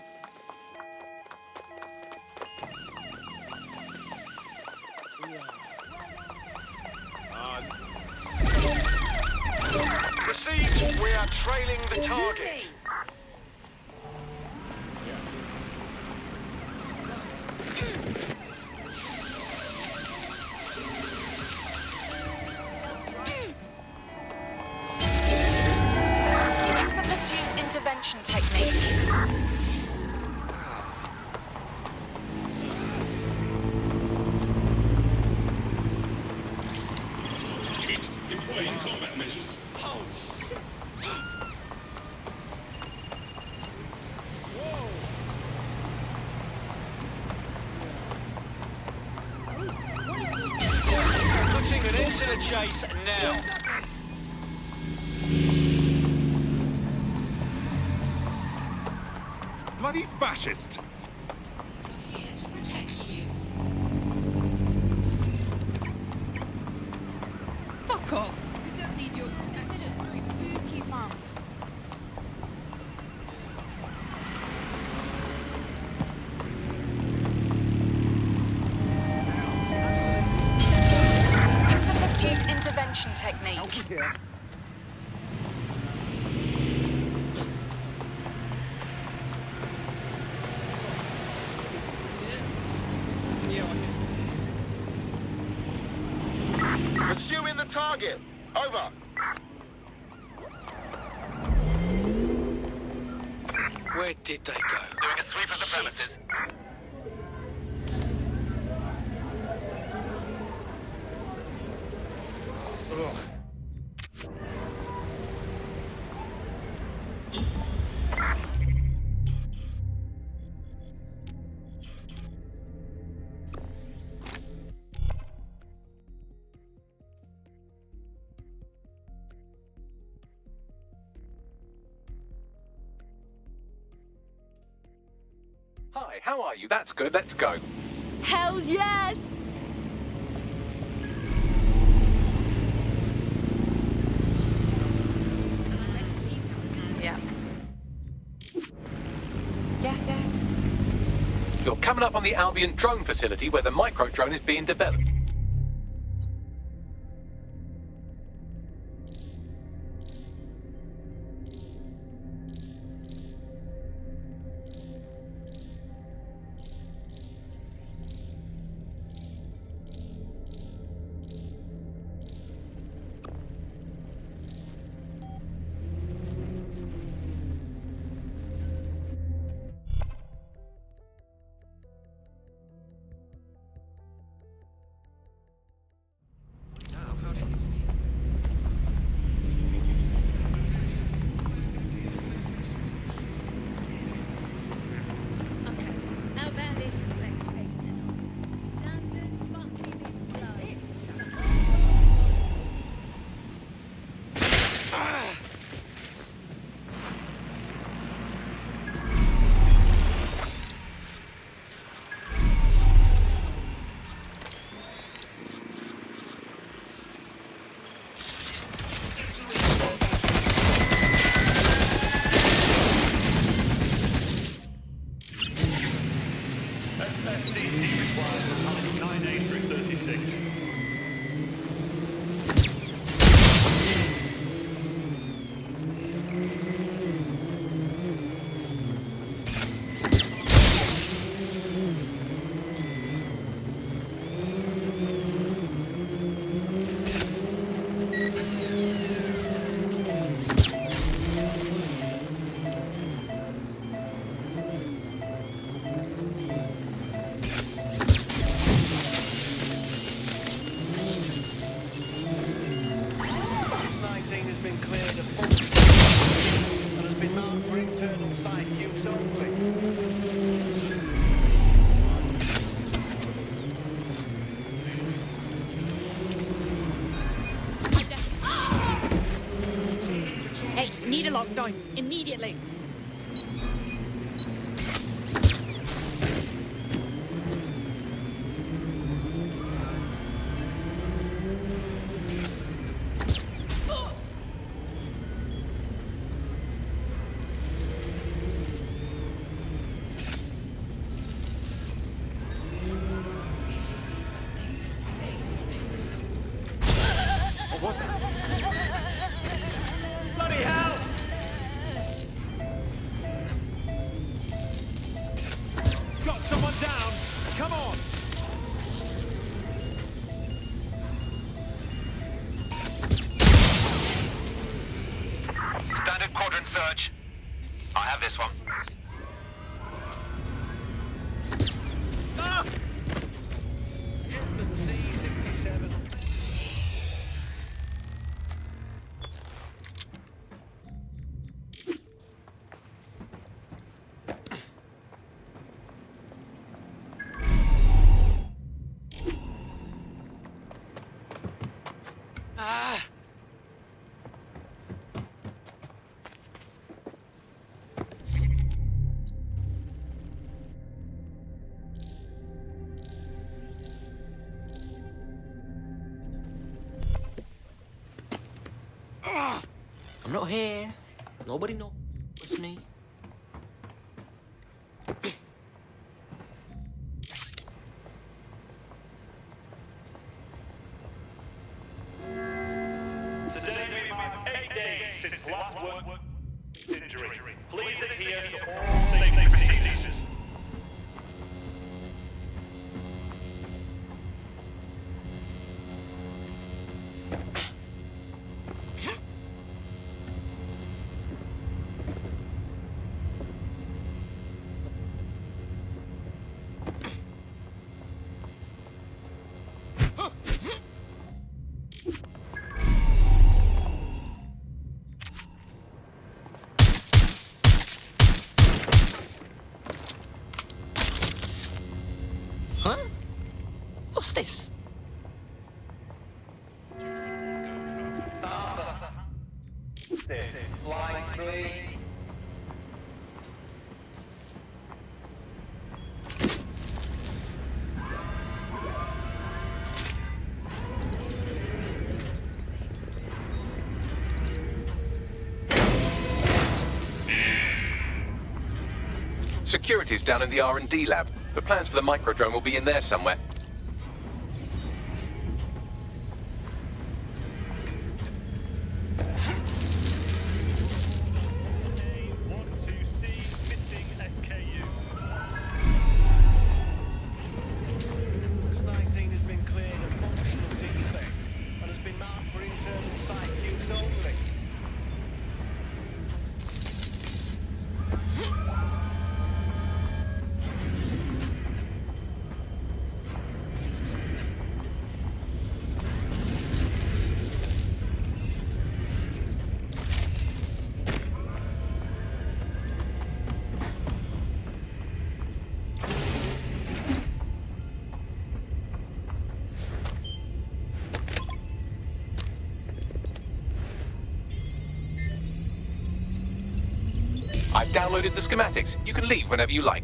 Received. We are trailing the target. Use a pursuit intervention technique. Employing combat measures. Oh, shit. Putting an end to the chase now. Bloody fascist! Fuck off. We don't need your protection. Spooky mum. Use a pursuit intervention technique. Pursuing the target. Over. Where did they go? Doing a sweep of the premises. Hi, how are you? That's good. Let's go. Hells yes! Yeah. Yeah. You're coming up on the Albion drone facility where the micro drone is being developed. been marked for internal site use only. Hey, need a lockdown. Immediately. Bloody hell! Got someone down! Come on! Standard quadrant search. I have this one. Ah! C-67. I'm not here. Nobody knows it's me. Today we mark 8 days since last work injury. Please adhere to all safety procedures. Huh? What's this? Line 3. Security's down in the R&D lab. The plans for the microdrone will be in there somewhere. I've downloaded the schematics. You can leave whenever you like.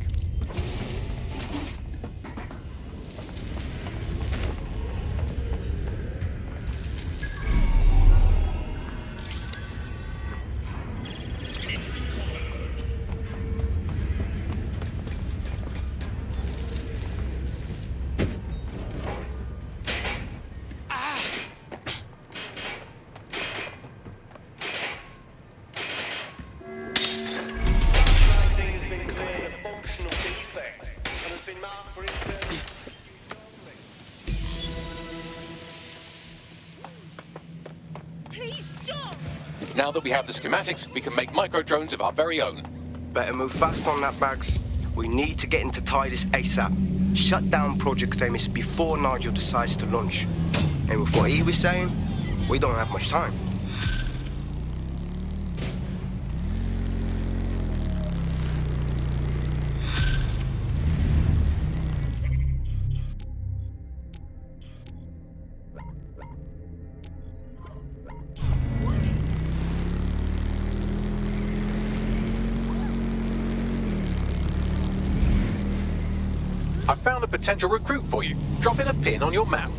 Now that we have the schematics, we can make micro-drones of our very own. Better move fast on that, Bags. We need to get into Titus ASAP. Shut down Project Themis before Nigel decides to launch. And with what he was saying, we don't have much time. found a potential recruit for you. Drop in a pin on your map.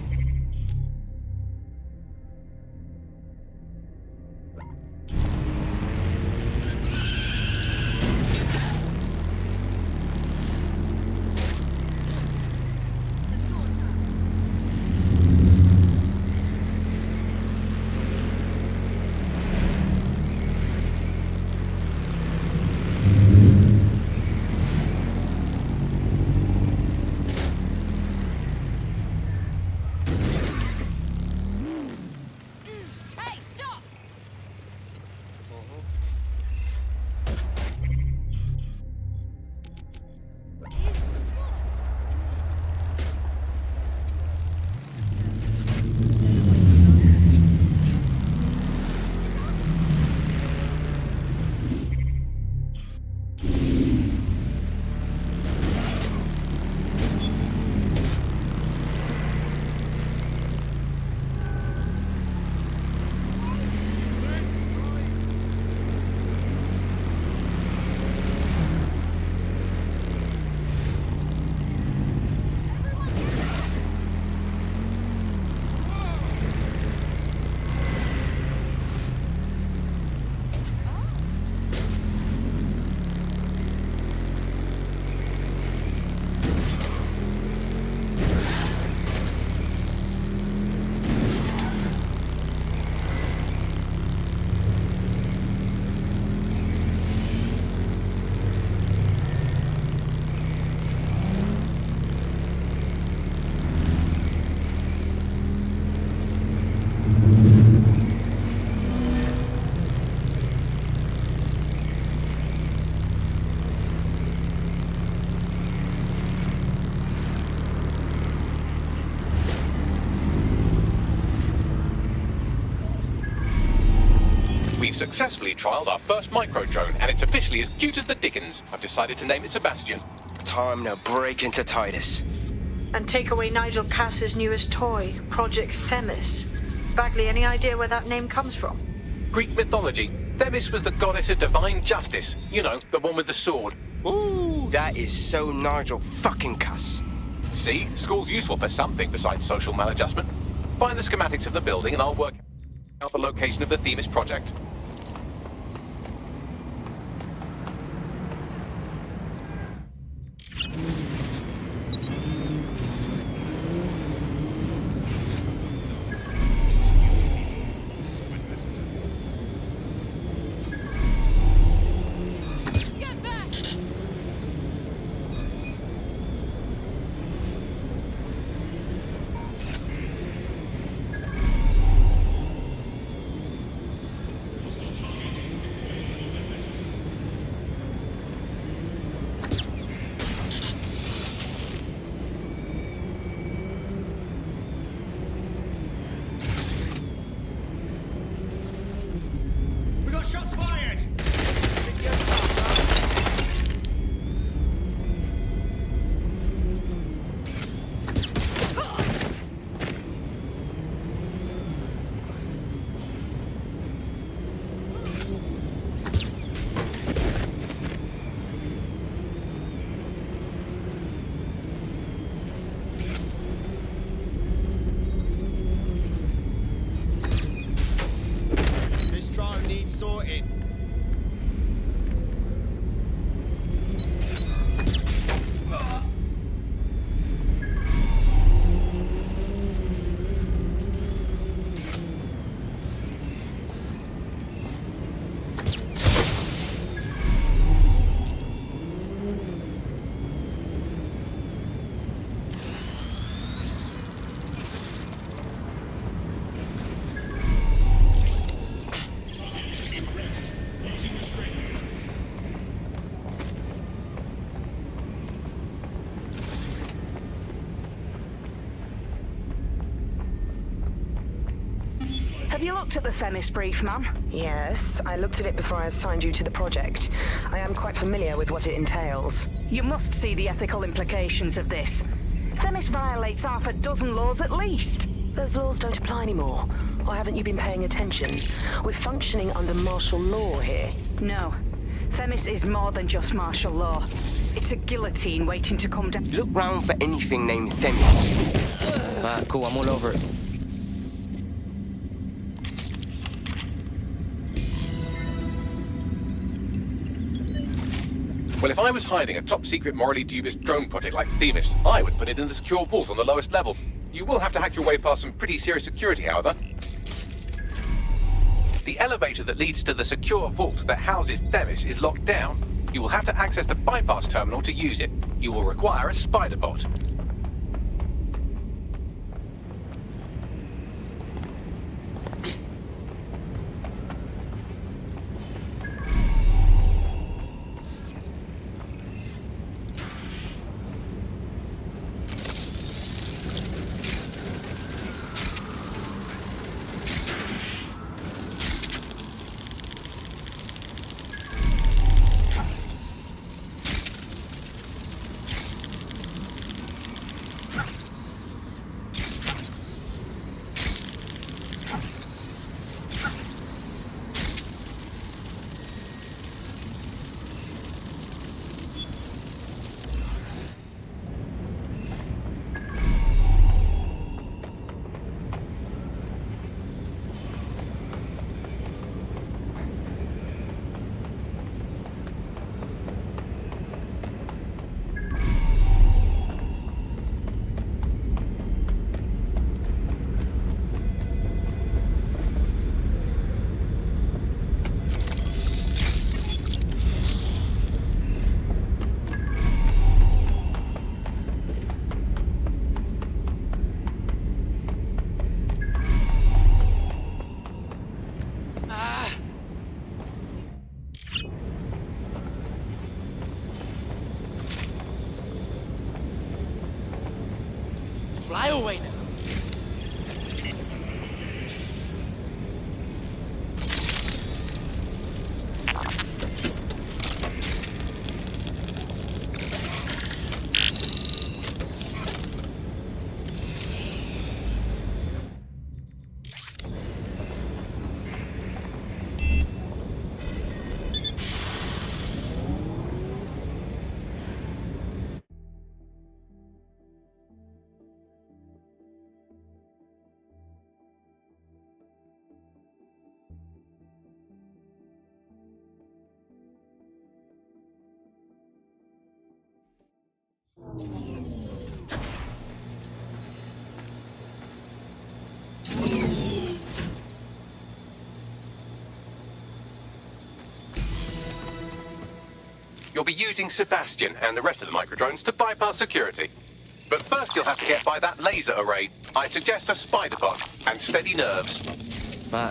We've successfully trialed our first micro-drone, and it's officially as cute as the dickens. I've decided to name it Sebastian. Time to break into Titus. And take away Nigel Cass's newest toy, Project Themis. Bagley, any idea where that name comes from? Greek mythology. Themis was the goddess of divine justice. You know, the one with the sword. Ooh, that is so Nigel fucking Cass. See? School's useful for something besides social maladjustment. Find the schematics of the building and I'll work out the location of the Themis project. Shots fired! This drone needs sorting. Have you looked at the Themis brief, ma'am? Yes, I looked at it before I assigned you to the project. I am quite familiar with what it entails. You must see the ethical implications of this. Themis violates half a dozen laws at least. Those laws don't apply anymore. Or haven't you been paying attention? We're functioning under martial law here. No. Themis is more than just martial law. It's a guillotine waiting to come down. Look round for anything named Themis. Cool, I'm all over it. Well, if I was hiding a top-secret, morally dubious drone project like Themis, I would put it in the secure vault on the lowest level. You will have to hack your way past some pretty serious security, however. The elevator that leads to the secure vault that houses Themis is locked down. You will have to access the bypass terminal to use it. You will require a spider bot. Fly away now. You'll be using Sebastian and the rest of the microdrones to bypass security. But first you'll have to get by that laser array. I suggest a spider bot and steady nerves.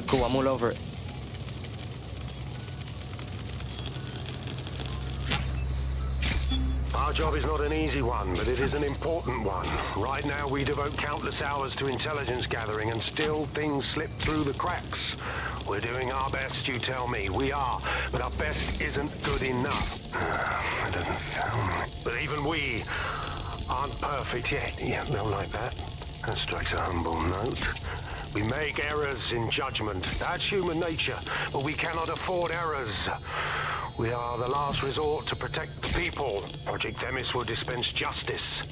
Cool, I'm all over it. Our job is not an easy one, but it is an important one. Right now we devote countless hours to intelligence gathering and still things slip through the cracks. We're doing our best, you tell me. We are, but our best isn't good enough. That doesn't sound... But even we aren't perfect yet. Yeah, don't like that. That strikes a humble note. We make errors in judgment. That's human nature, but we cannot afford errors. We are the last resort to protect the people. Project Themis will dispense justice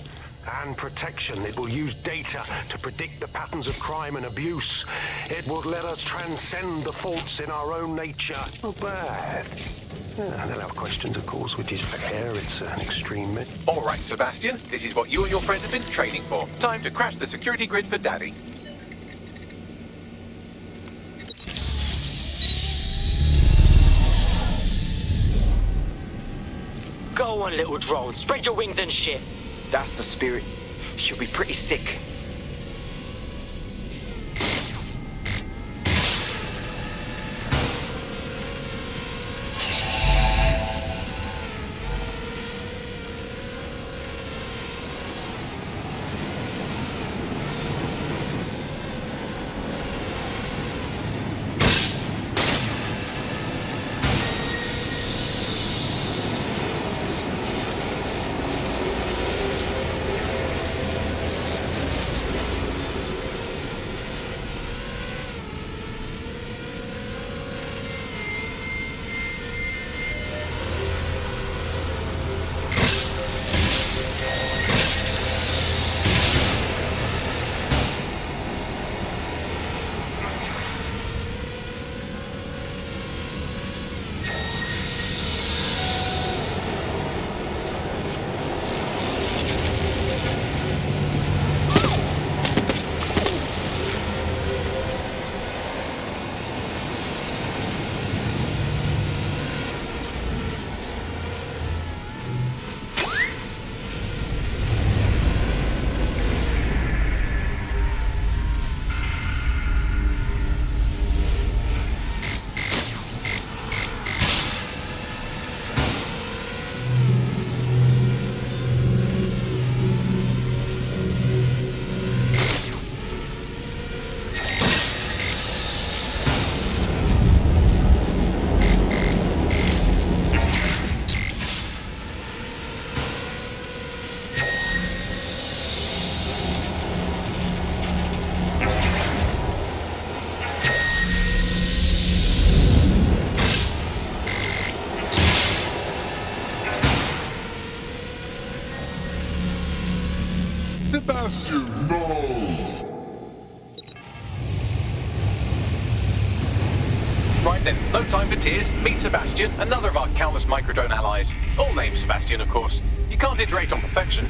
and protection. It will use data to predict the patterns of crime and abuse. It will let us transcend the faults in our own nature. Not bad. Yeah, they'll have questions, of course, which is fair. It's an extreme myth. All right, Sebastian. This is what you and your friends have been training for. Time to crash the security grid for Daddy. Go on, little drone. Spread your wings and shit. That's the spirit. She'll be pretty sick. Sebastian, no! Right then, no time for tears. Meet Sebastian, another of our countless microdrone allies. All named Sebastian, of course. You can't iterate on perfection.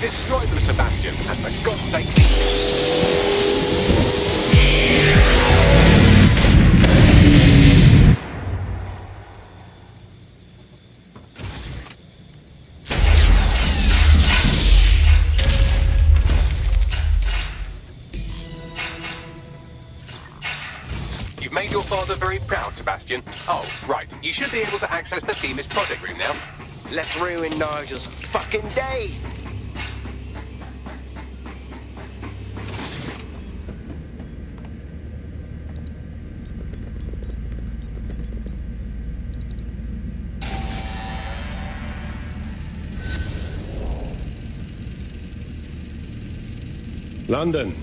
Destroy them, Sebastian, and for God's sake... You've made your father very proud, Sebastian. Oh, right. You should be able to access the Themis project room now. Let's ruin Nigel's fucking day! London,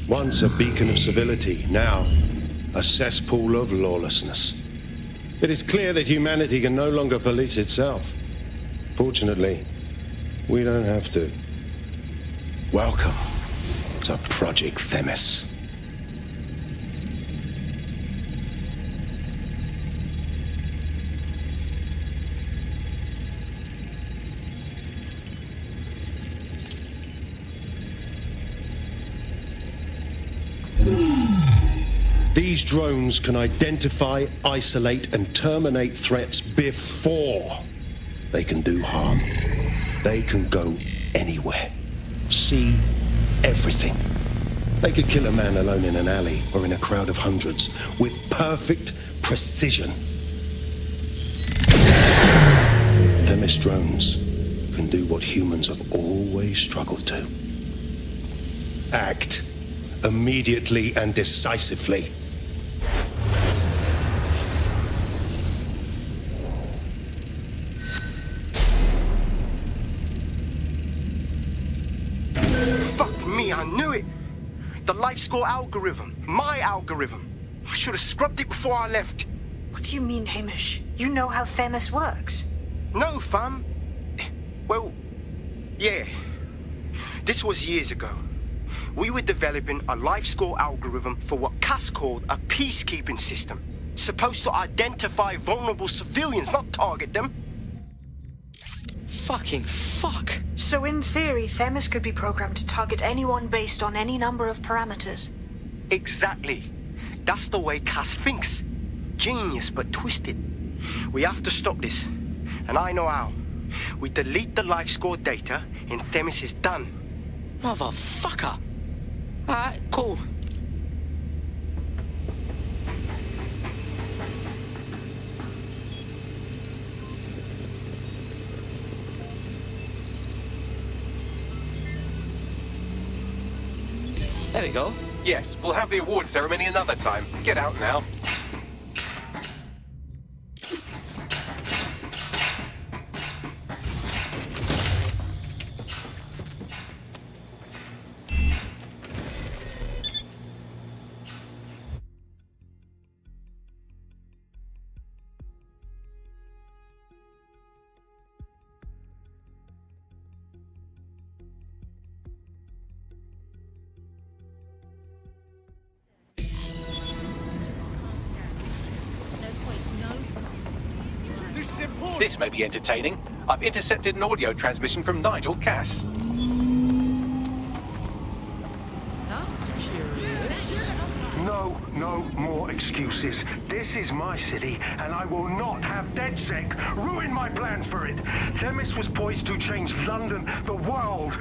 once a beacon of civility, now a cesspool of lawlessness. It is clear that humanity can no longer police itself. Fortunately, we don't have to. Welcome to Project Themis. These drones can identify, isolate, and terminate threats before they can do harm. They can go anywhere, see everything. They could kill a man alone in an alley or in a crowd of hundreds with perfect precision. Themis drones can do what humans have always struggled to. Act immediately and decisively. I knew it! The life score algorithm. My algorithm. I should have scrubbed it before I left. What do you mean, Hamish? You know how Themis works? No, fam. Well, yeah. This was years ago. We were developing a life score algorithm for what Cass called a peacekeeping system. Supposed to identify vulnerable civilians, not target them. Fucking fuck. So in theory, Themis could be programmed to target anyone based on any number of parameters. Exactly. That's the way Cass thinks. Genius, but twisted. We have to stop this. And I know how. We delete the life score data, and Themis is done. Motherfucker. Alright, cool. There we go. Yes, we'll have the award ceremony another time. Get out now. This may be entertaining. I've intercepted an audio transmission from Nigel Cass. That's curious. No more excuses. This is my city, and I will not have DedSec ruin my plans for it. Themis was poised to change London, the world.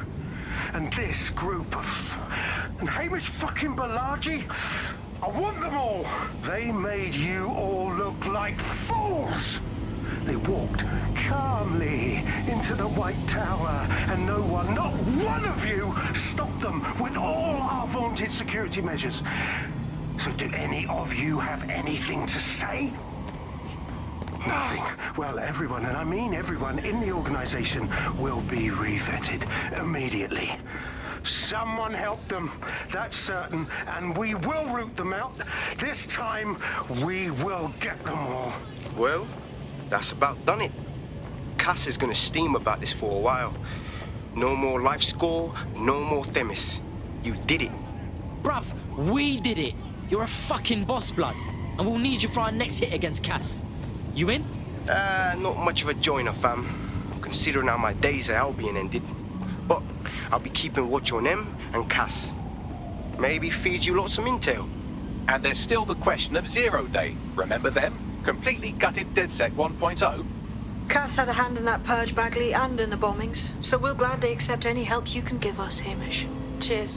And this group of... And Hamish fucking Balaji? I want them all. They made you all look like fools. They walked calmly into the White Tower, and no one, not one of you, stopped them with all our vaunted security measures. So do any of you have anything to say? Nothing. Well, everyone, and I mean everyone in the organization, will be re-vetted immediately. Someone help them, that's certain, and we will root them out. This time, we will get them all. Well, that's about done it. Cass is gonna steam about this for a while. No more life score, no more Themis. You did it. Bruv, we did it. You're a fucking boss, blood. And we'll need you for our next hit against Cass. You in? Not much of a joiner, fam. Considering how my days at Albion ended. But I'll be keeping watch on them and Cass. Maybe feed you lots of intel. And there's still the question of Zero Day. Remember them? Completely gutted DedSec 1.0. Cass had a hand in that purge, Bagley, and in the bombings, so we'll gladly accept any help you can give us, Hamish. Cheers.